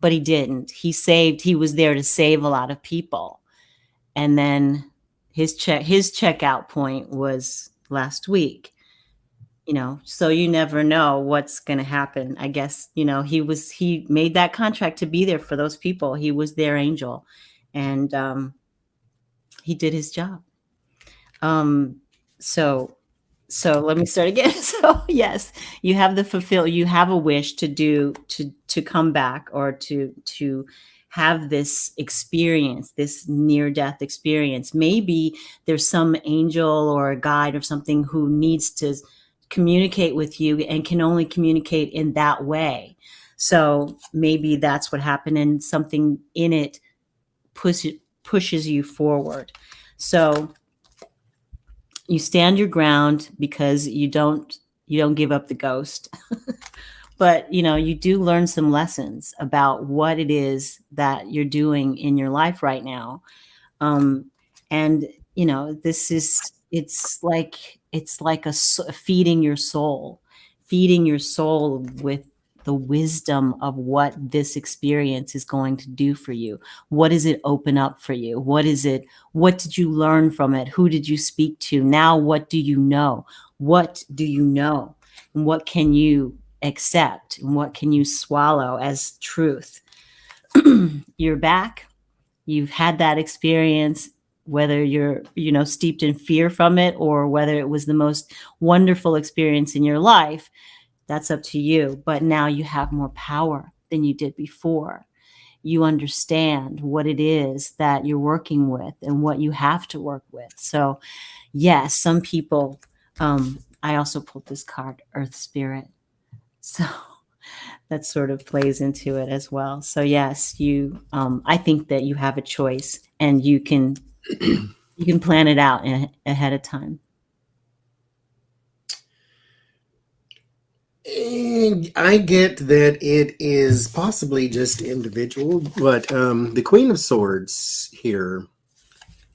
But he didn't. He was there to save a lot of people. And then his checkout point was last week. So you never know what's going to happen. I guess, he made that contract to be there for those people. He was their angel, and he did his job. So let me start again. So yes, you have you have a wish to come back, or to have this experience, this near-death experience. Maybe there's some angel or a guide or something who needs to communicate with you and can only communicate in that way. So maybe that's what happened, and something in it pushes you forward. So You stand your ground because you don't give up the ghost. But, you do learn some lessons about what it is that you're doing in your life right now. And, it's like feeding your soul with the wisdom of what this experience is going to do for you. What does it open up for you? What did you learn from it? Who did you speak to? Now, what do you know? What do you know? And what can you accept? And what can you swallow as truth? You're back. You've had that experience, whether you're, steeped in fear from it or whether it was the most wonderful experience in your life. That's up to you. But now you have more power than you did before. You understand what it is that you're working with and what you have to work with. So, yes, some people, I also pulled this card, Earth Spirit. So that sort of plays into it as well. So yes, I think that you have a choice and you can plan it out ahead of time. And I get that it is possibly just individual, but the Queen of Swords here,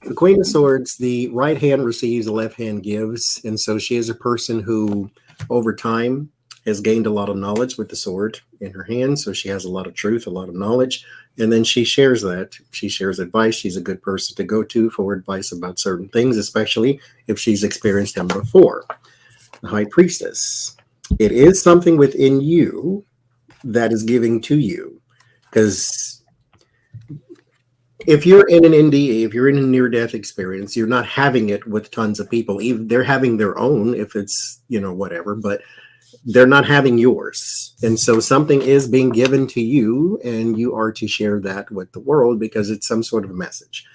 the Queen of Swords, the right hand receives, the left hand gives. And so she is a person who over time has gained a lot of knowledge with the sword in her hand. So she has a lot of truth, a lot of knowledge. And then she shares that. She shares advice. She's a good person to go to for advice about certain things, especially if she's experienced them before. The High Priestess. It is something within you that is giving to you. Because if you're in an NDE, if you're in a near-death experience, you're not having it with tons of people. Even they're having their own, if it's, whatever, but they're not having yours. And so something is being given to you and you are to share that with the world because it's some sort of a message.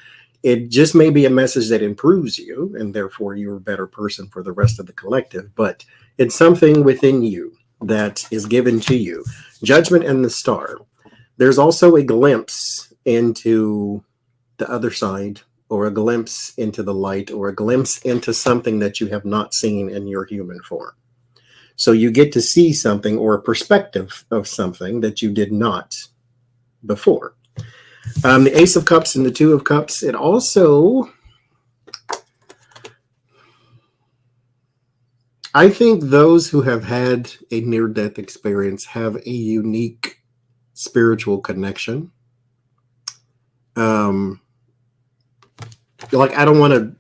It just may be a message that improves you and therefore you're a better person for the rest of the collective, but it's something within you that is given to you. Judgment and the Star. There's also a glimpse into the other side or a glimpse into the light or a glimpse into something that you have not seen in your human form. So you get to see something or a perspective of something that you did not before. The Ace of Cups and the Two of Cups, it also, I think those who have had a near-death experience have a unique spiritual connection. Like, I don't want to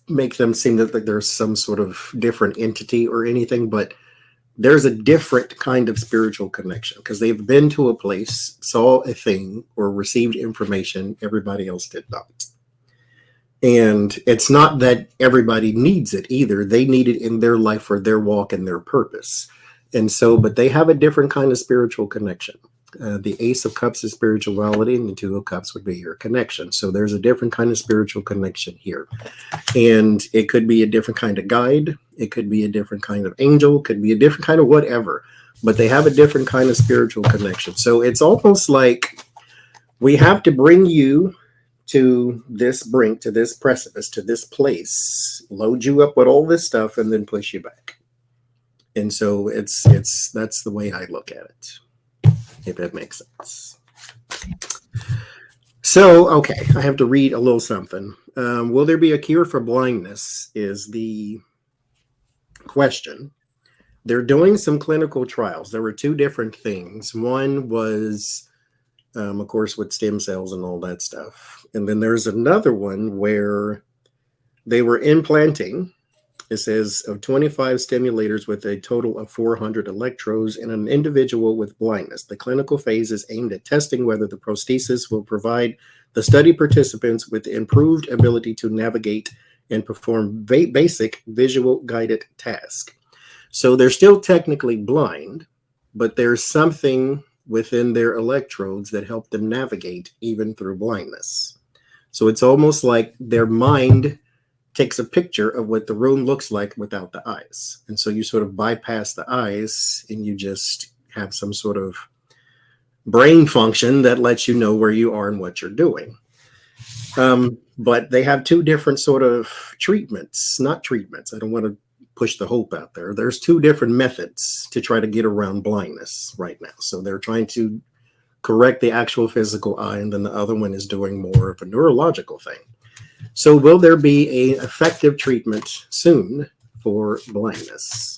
make them seem that like there's some sort of different entity or anything, but there's a different kind of spiritual connection because they've been to a place, saw a thing, or received information everybody else did not. And it's not that everybody needs it either. They need it in their life for their walk and their purpose. And so, but they have a different kind of spiritual connection. The Ace of Cups is spirituality, and the Two of Cups would be your connection. So there's a different kind of spiritual connection here. And it could be a different kind of guide. It could be a different kind of angel. It could be a different kind of whatever. But they have a different kind of spiritual connection. So it's almost like we have to bring you to this brink, to this precipice, to this place, load you up with all this stuff, and then push you back. And so that's the way I look at it. If that makes sense. So, okay, I have to read a little something. Will there be a cure for blindness is the question. They're doing some clinical trials. There were two different things. One was, of course, with stem cells and all that stuff. And then there's another one where they were implanting, it says, of 25 stimulators with a total of 400 electrodes in an individual with blindness. The clinical phase is aimed at testing whether the prosthesis will provide the study participants with improved ability to navigate and perform basic visual guided tasks. So they're still technically blind, but there's something within their electrodes that help them navigate even through blindness. So it's almost like their mind takes a picture of what the room looks like without the eyes. And so you sort of bypass the eyes and you just have some sort of brain function that lets you know where you are and what you're doing. But they have two different sort of treatments, not treatments. I don't want to push the hope out there. There's two different methods to try to get around blindness right now. So they're trying to correct the actual physical eye, and then the other one is doing more of a neurological thing. So will there be an effective treatment soon for blindness?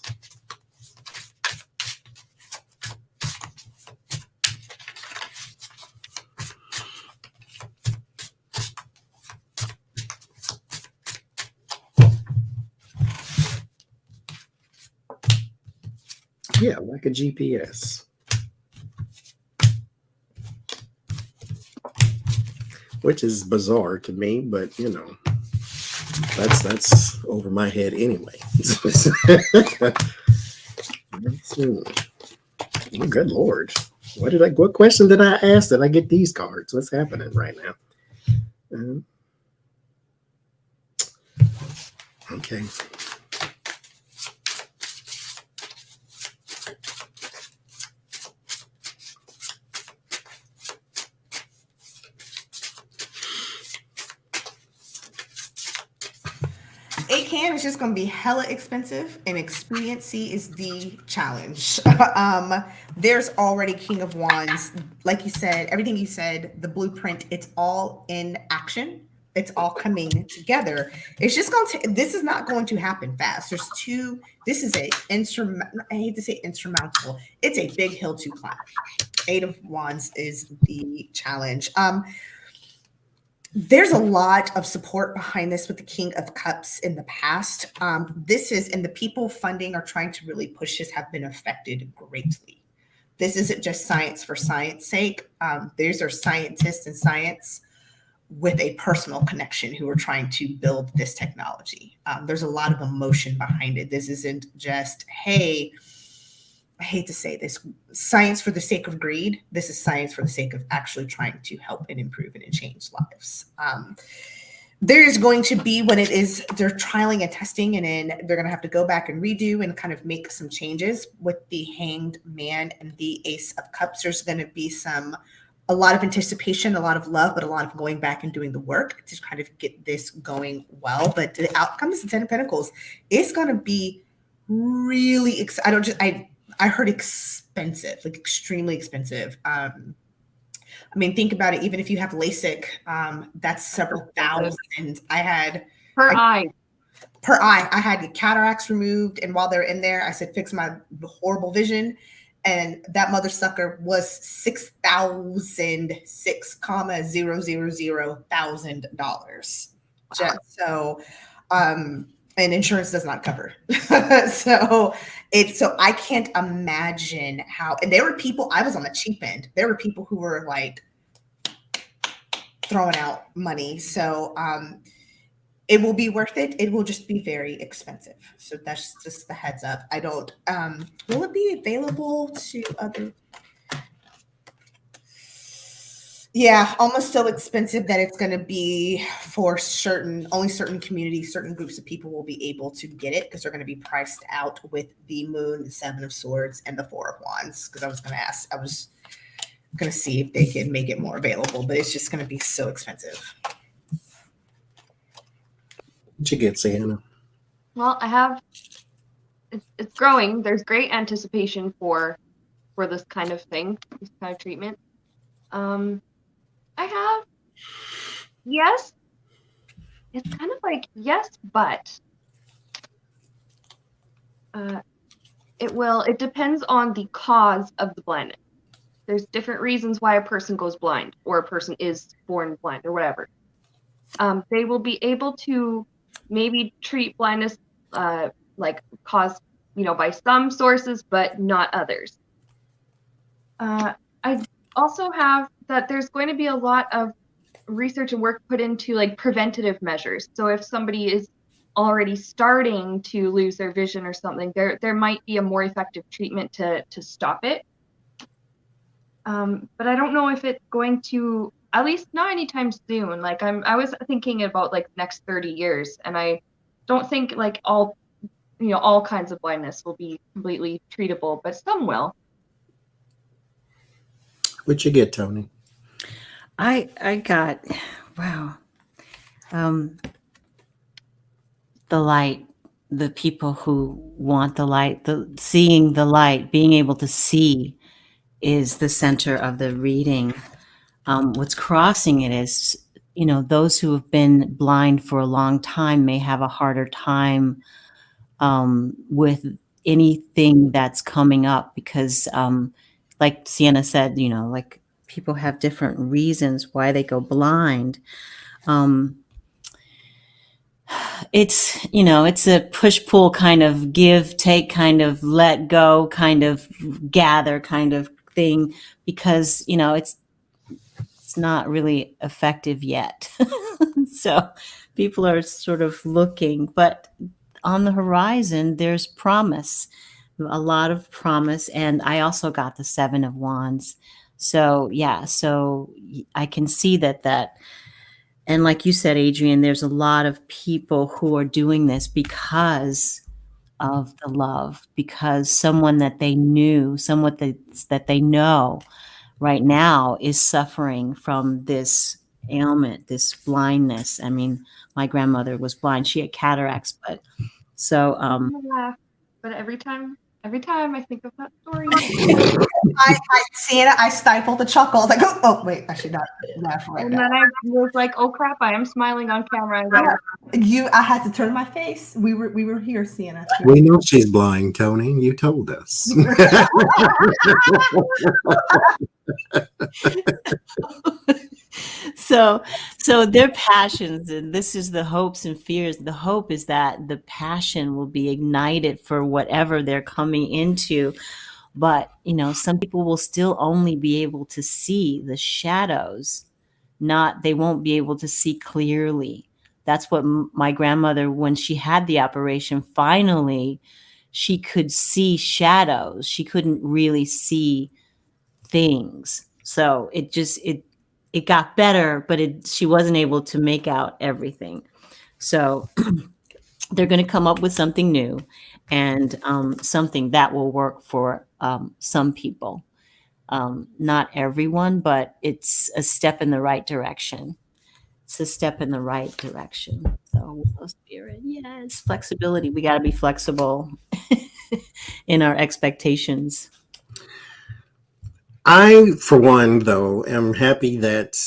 Yeah, like a GPS. Which is bizarre to me, but you know, that's over my head anyway. Oh, good Lord. What question did I ask that I get these cards? What's happening right now? Okay. It's just going to be hella expensive, and expediency is the challenge. There's already King of Wands. Like you said, everything you said, the blueprint, it's all in action. It's all coming together. It's just going to, this is not going to happen fast. This is I hate to say insurmountable. It's a big hill to climb. Eight of Wands is the challenge. There's a lot of support behind this with the King of Cups in the past. And the people funding are trying to really push this have been affected greatly. This isn't just science for science sake. These are scientists and science with a personal connection who are trying to build this technology. There's a lot of emotion behind it. This isn't just, hey, I hate to say this, science for the sake of greed. This is science for the sake of actually trying to help and improve and change lives. There is going to be, when they're trialing and testing, and then they're going to have to go back and redo and kind of make some changes with the Hanged Man and the Ace of Cups. There's going to be a lot of anticipation, a lot of love, but a lot of going back and doing the work to kind of get this going well. But the outcome is the Ten of Pentacles. It's going to be really, I heard expensive, like extremely expensive. I mean, think about it. Even if you have LASIK, that's several thousand. Per eye. I had cataracts removed, and while they're in there, I said, fix my horrible vision. And that mother sucker was $6,006,000. Just so, and insurance does not cover. So I can't imagine how, and there were people, I was on the cheap end. There were people who were like throwing out money. So it will be worth it. It will just be very expensive. So that's just the heads up. Will it be available to other? Yeah, almost so expensive that it's going to be for only certain communities, certain groups of people will be able to get it, because they're going to be priced out with the Moon, the Seven of Swords, and the Four of Wands. Because I was going to see if they can make it more available, but it's just going to be so expensive. What'd you get, Seanna? Well, it's growing. There's great anticipation for this kind of thing, this kind of treatment. I have, yes. It's kind of like yes, but it depends on the cause of the blindness. There's different reasons why a person goes blind, or a person is born blind, or whatever. They will be able to maybe treat blindness like caused, by some sources, but not others. I also have that there's going to be a lot of research and work put into like preventative measures. So if somebody is already starting to lose their vision or something, there might be a more effective treatment to stop it. But I don't know if it's going to, at least not anytime soon. Like I was thinking about like next 30 years, and I don't think like all kinds of blindness will be completely treatable, but some will. What'd you get, Tony? I got, wow. The light, the people who want the light, seeing the light, being able to see is the center of the reading. What's crossing it is, those who have been blind for a long time may have a harder time with anything that's coming up because, like Seanna said, like people have different reasons why they go blind. It's a push-pull kind of give, take, kind of let go, kind of gather kind of thing, because, it's not really effective yet. So people are sort of looking, but on the horizon, there's promise, a lot of promise. And I also got the 7 of Wands. So yeah, so I can see that. And like you said, Adrian, there's a lot of people who are doing this because of the love, because someone that they knew, someone that they know right now is suffering from this ailment, this blindness. I mean, my grandmother was blind. She had cataracts, but so but every time I think of that story, Sienna, I stifled the chuckle. I was like, oh wait, I should not laugh right and now. then I was like, oh crap, I am smiling on camera. I had to turn my face. We were here, Sienna. We know she's blind, Tony. You told us. So their passions, and this is the hopes and fears. The hope is that the passion will be ignited for whatever they're coming into. But, some people will still only be able to see the shadows, they won't be able to see clearly. That's what my grandmother, when she had the operation, finally, she could see shadows. She couldn't really see things. So it got better, but she wasn't able to make out everything. So they're going to come up with something new and something that will work for some people. Not everyone, but it's a step in the right direction. It's a step in the right direction. So, Spirit, yes, flexibility. We got to be flexible in our expectations. I, for one, though, am happy that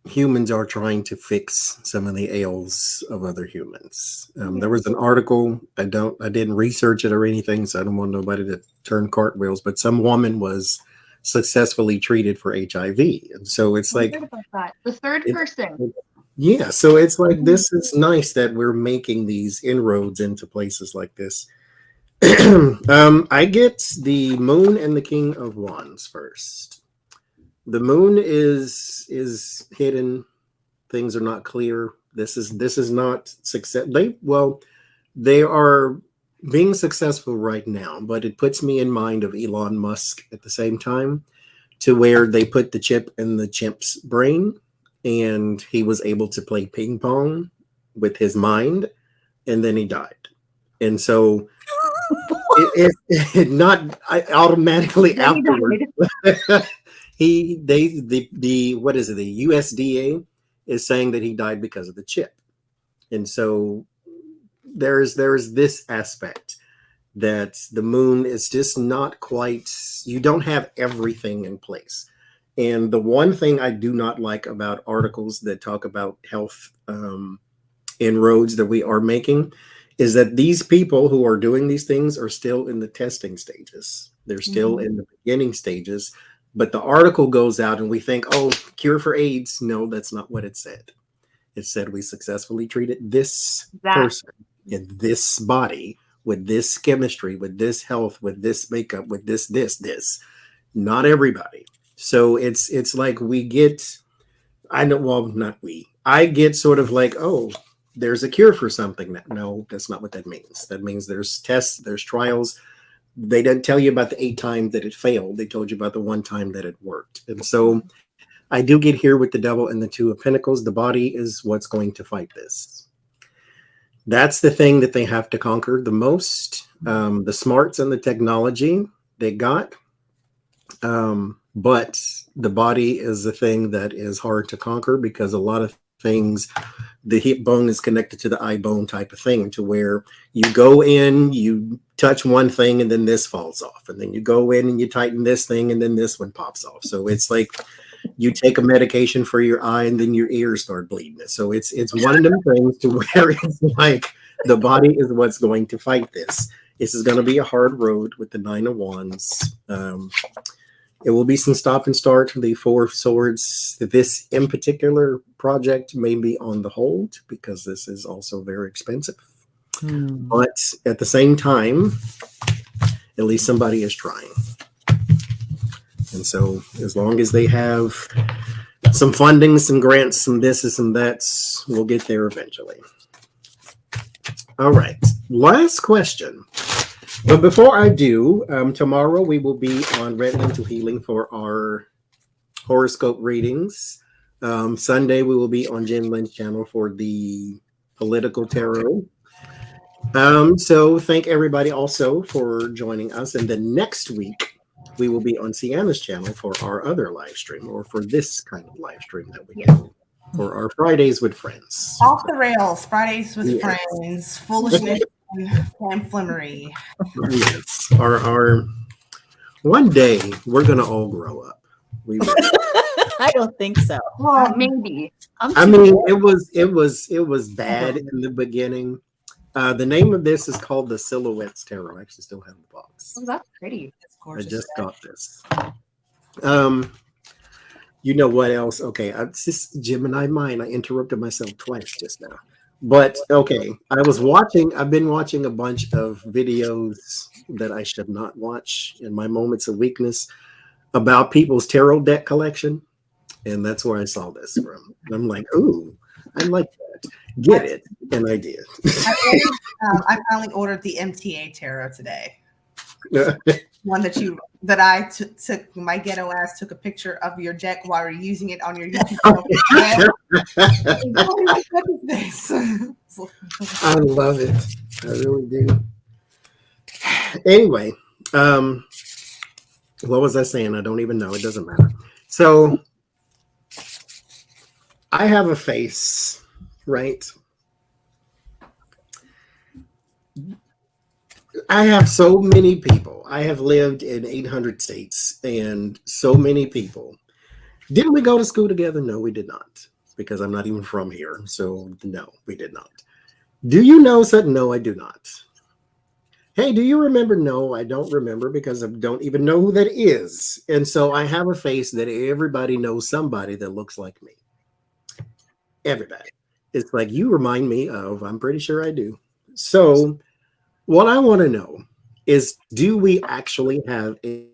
humans are trying to fix some of the ails of other humans. There was an article, I didn't research it or anything, so I don't want nobody to turn cartwheels, but some woman was successfully treated for HIV. And so it's like, about that. The third person. Yeah, so it's like, this is nice that we're making these inroads into places like this. I get the Moon and the King of Wands first. The Moon is hidden. Things are not clear. This is not success. They are being successful right now, but it puts me in mind of Elon Musk at the same time, to where they put the chip in the chimp's brain, and he was able to play ping pong with his mind, and then he died. And so it not automatically afterwards. The what is it? The USDA is saying that he died because of the chip, and so there's this aspect that the Moon is just not quite. You don't have everything in place, and the one thing I do not like about articles that talk about health inroads that we are making is that these people who are doing these things are still in the testing stages. They're still in the beginning stages. But the article goes out and we think, oh, cure for AIDS. No, that's not what it said. It said we successfully treated this person in this body with this chemistry, with this health, with this makeup, with this. Not everybody. So it's like we get, I get sort of like, oh, there's a cure for something. No, that's not what that means. That means there's tests, there's trials. They didn't tell you about the 8 times that it failed. They told you about the 1 time that it worked. And so I do get here with the Devil and the 2 of Pentacles. The body is what's going to fight this. That's the thing that they have to conquer the most. The smarts and the technology they got. But the body is the thing that is hard to conquer, because a lot of things. The hip bone is connected to the eye bone type of thing, to where you go in, you touch one thing, and then this falls off. And then you go in and you tighten this thing, and then this one pops off. So it's like you take a medication for your eye, and then your ears start bleeding. So it's one of them things to where it's like the body is what's going to fight this. This is going to be a hard road with the 9 of Wands. It will be some stop and start. The 4 of Swords. This in particular project may be on the hold because this is also very expensive. But at the same time, at least somebody is trying. And so as long as they have some funding, some grants, some this and some that's, we'll get there eventually. All right. Last question. But before I do, tomorrow we will be on Lentil Healing for our horoscope readings. Sunday we will be on Jen Lynn's channel for the political tarot. So thank everybody also for joining us. And then next week we will be on Seanna's channel for our other live stream, or for this kind of live stream that we do for our Fridays with Friends. Off the rails, Fridays with friends, foolishness and flimmery. Yes. Our one day we're gonna all grow up. We will. I don't think so. Well, maybe. I mean, it was bad in the beginning. The name of this is called the Silhouettes Tarot. I actually still have the box. Oh, that's pretty. I just got this. You know what else? Okay, it's just Gemini mind. I interrupted myself twice just now. But okay, I've been watching a bunch of videos that I should not watch in my moments of weakness about people's tarot deck collection. And that's where I saw this from. And I'm like, ooh, I like that. Get it. And I did. I finally ordered the MTA tarot today. One that I took my ghetto ass took a picture of your deck while you're using it on your YouTube channel. What is this? I love it. I really do. Anyway, what was I saying? I don't even know. It doesn't matter. So I have a face, right? I have so many people. I have lived in 800 states, and so many people. Didn't we go to school together? No, we did not, because I'm not even from here. So no, we did not. Do you know something? No, I do not. Hey, do you remember? No, I don't remember, because I don't even know who that is. And so I have a face that everybody knows somebody that looks like me. Everybody. It's like, you remind me of, I'm pretty sure I do. So what I want to know is, do we actually have a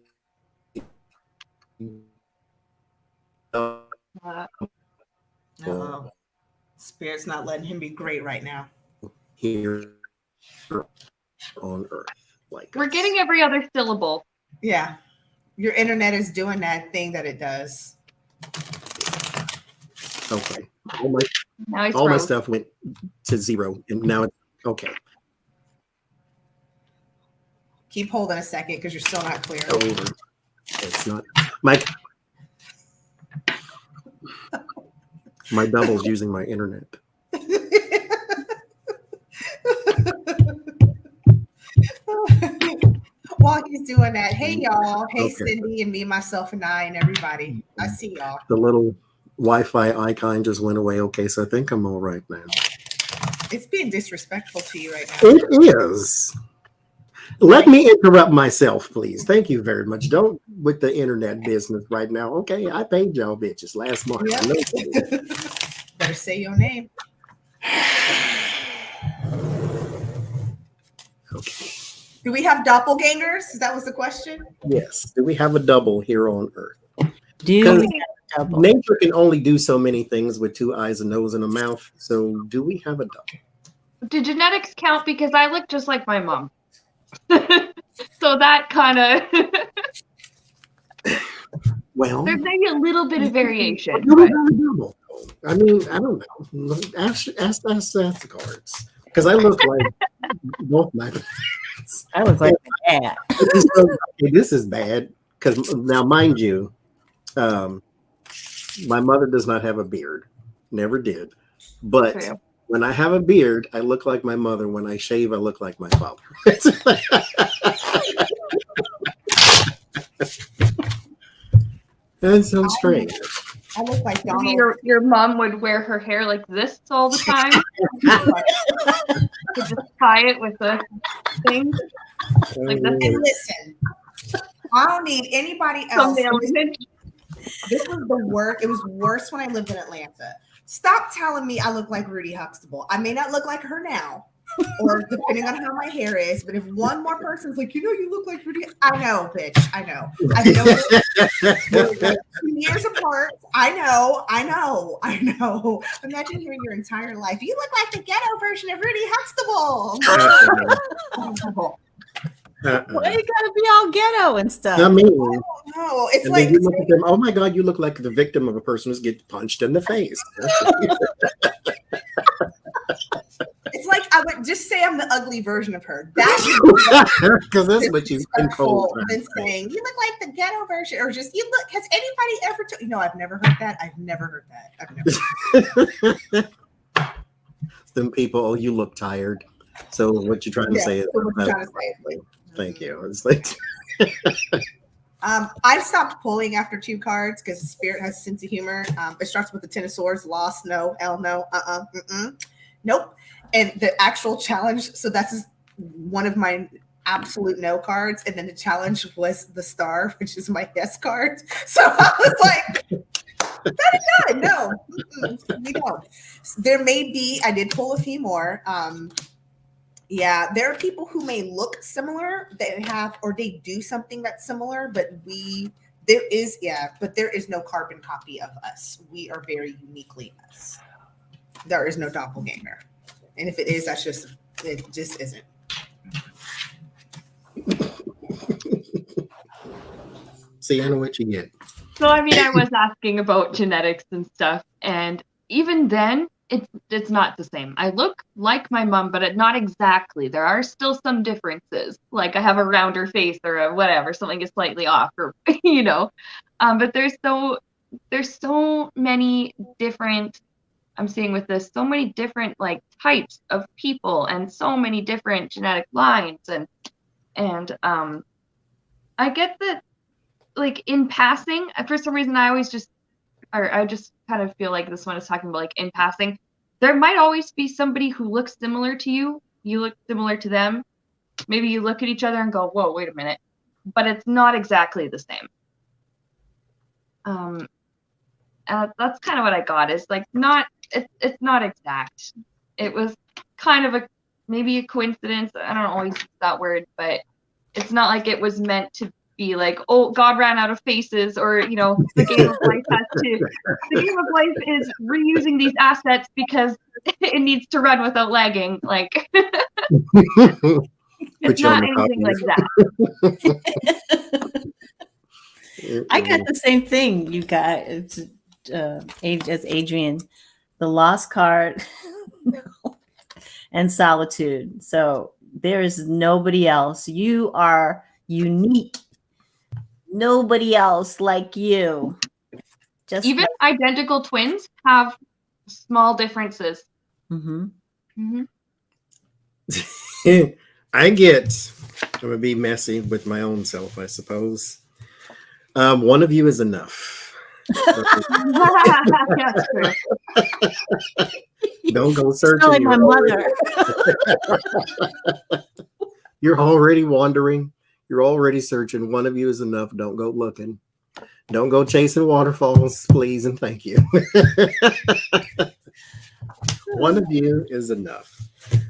Spirit's not letting him be great right now. here on Earth? Like, We're getting every other syllable. Yeah. Your internet is doing that thing that it does. okay. Now he's All my froze. stuff went to 0, and now it's okay. Keep holding a second because you're still not clear. Over. It's not my double's using my internet. While he's doing that, hey y'all, hey Okay. Cindy and me, myself and I and everybody. I see y'all. The little Wi-Fi icon just went away. Okay, so I think I'm all right now. It's being disrespectful to you right now. It is. Let me interrupt myself, please. Thank you very much. Don't with the internet business right now. Okay, I paid y'all bitches last month. Yeah. I know you did. Better say your name. Okay. Do we have doppelgangers? That was the question. Yes. Do we have a double here on Earth? Do Because we have a double? nature can only do so many things with 2 eyes, a nose, and a mouth. So do we have a double? Do genetics count? Because I look just like my mom. So that kind of Well, there's maybe a little bit of variation. do we But have a double? I mean, I don't know. Ask the cards. Because I look like both my parents. I was like, yeah. This is bad. Because now, mind you, my mother does not have a beard. Never did. But True. when I have a beard, I look like my mother. When I shave, I look like my father. That's so strange. I look like Maybe Donald. your mom would wear her hair like this all the time. To just tie it with a thing. Like that's And listen, I don't need anybody else. thumbnail image. This was the worst. It was worse when I lived in Atlanta. Stop telling me I look like Rudy Huxtable. I may not look like her now, or depending on how my hair is. But if one more person's like, you look like Rudy, I know, bitch. I know. We're 2 years apart. I know. Imagine hearing your entire life. You look like the ghetto version of Rudy Huxtable. Why you gotta be all ghetto and stuff? I mean, No, it's and like then you look at them. Oh my God, you look like the victim of a person who's getting punched in the face. it's like I would just say I'm the ugly version of her. That's Because that's what you've been told. than saying you look like the ghetto version, or just you look. Has anybody ever told you? No, I've never heard that. I've never heard that. Them people, oh, you look tired. So what you're trying to say is, so what you're trying to say. Thank you. It's like I stopped pulling after 2 cards because Spirit has a sense of humor. It starts with the 10 of Swords, lost, no, L, no, nope. And the actual challenge, so that's one of my absolute no cards. And then the challenge was the Star, which is my yes card. So I was like, that is good. No, we don't. There may be, I did pull a few more. Yeah, there are people who may look similar that have, or they do something that's similar, but there is no carbon copy of us. We are very uniquely us. There is no doppelganger. And if it is, it just isn't. see, I know what you get. So I mean, I was asking about genetics and stuff, and even then, it's not the same. I look like my mom, but not exactly. There are still some differences. Like I have a rounder face or a whatever, something is slightly off, or but there's so many different. I'm seeing with this so many different like types of people and so many different genetic lines and I get that like in passing for some reason I just kind of feel like this one is talking about like in passing there might always be somebody who looks similar to you look similar to them, maybe you look at each other and go, whoa, wait a minute, but it's not exactly the same. That's kind of what I got, is like it's not exact. It was kind of maybe a coincidence. I don't always use that word, but it's not like it was meant to be like, oh, God ran out of faces, or the game of life the game of life is reusing these assets because it needs to run without lagging. Like it's not anything like that. I got the same thing you got. It's as Adrian, the lost card and solitude. So there is nobody else. You are unique. Nobody else like you. Just even identical twins have small differences. Mm-hmm. Mm-hmm. I'm gonna be messy with my own self, I suppose. One of you is enough. That's true. Don't go searching. Like my mother. You're already wandering. You're already searching. One of you is enough. Don't go looking. Don't go chasing waterfalls, please and thank you. One of you is enough.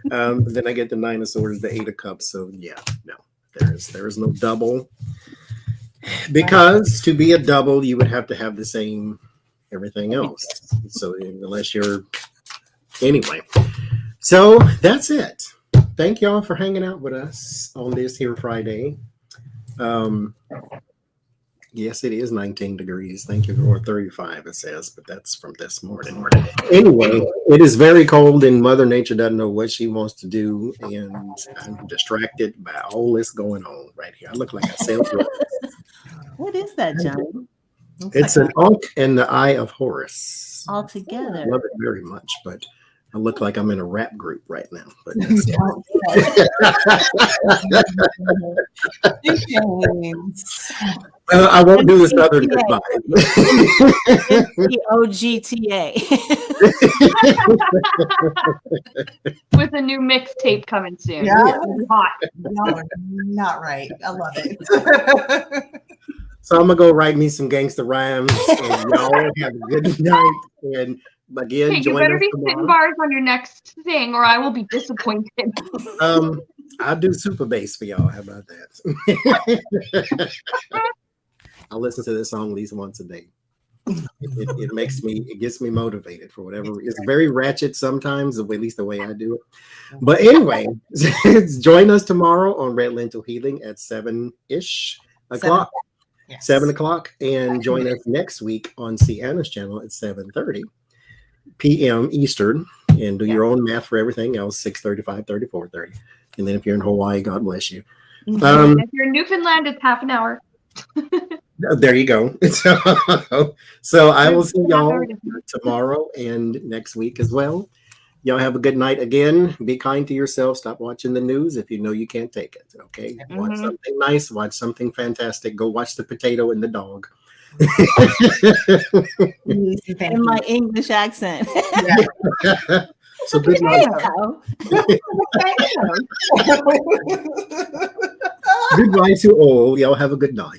Then I get the 9 of Swords, the 8 of Cups. So yeah, no, there is no double. Because to be a double, you would have to have the same everything else. So unless you're anyway. So that's it. Thank y'all for hanging out with us on this here Friday. Yes, it is 19 degrees. Thank you. Or 35, it says, but that's from this morning. Anyway, it is very cold and Mother Nature doesn't know what she wants to do. And I'm distracted by all this going on right here. I look like I sailed. What is that, John? It's an Ankh in the Eye of Horus. all I together. love it very much, but I look like I'm in a rap group right now. But that's James. I won't do the Southern MGTA. goodbye. OGTA. With a new mixtape coming soon. Yeah. It's hot. Y'all are not right. I love it. So I'm gonna go write me some gangster rhymes, and y'all have a good night. And again, Hey, you join better us be spitting tomorrow. bars on your next thing, or I will be disappointed. I'll do super bass for y'all. How about that? I'll listen to this song at least once a day. It gets me motivated for whatever. It's very ratchet sometimes, at least the way I do it. But anyway, join us tomorrow on Red Lentil Healing at 7-ish o'clock. 7 o'clock, and join us next week on Seanna's channel at 7:30 p.m. Eastern, and do your own math for everything else. 6:30, 5:30, 4:30, and then if you're in Hawaii, God bless you. If you're in Newfoundland, it's half an hour. There you go. So I will see y'all tomorrow and next week as well. Y'all have a good night again. Be kind to yourself. Stop watching the news if you know you can't take it. Okay. Watch something nice. Watch something fantastic. Go watch the potato and the dog. In my English accent. So good night. Goodbye to all. Y'all have a good night.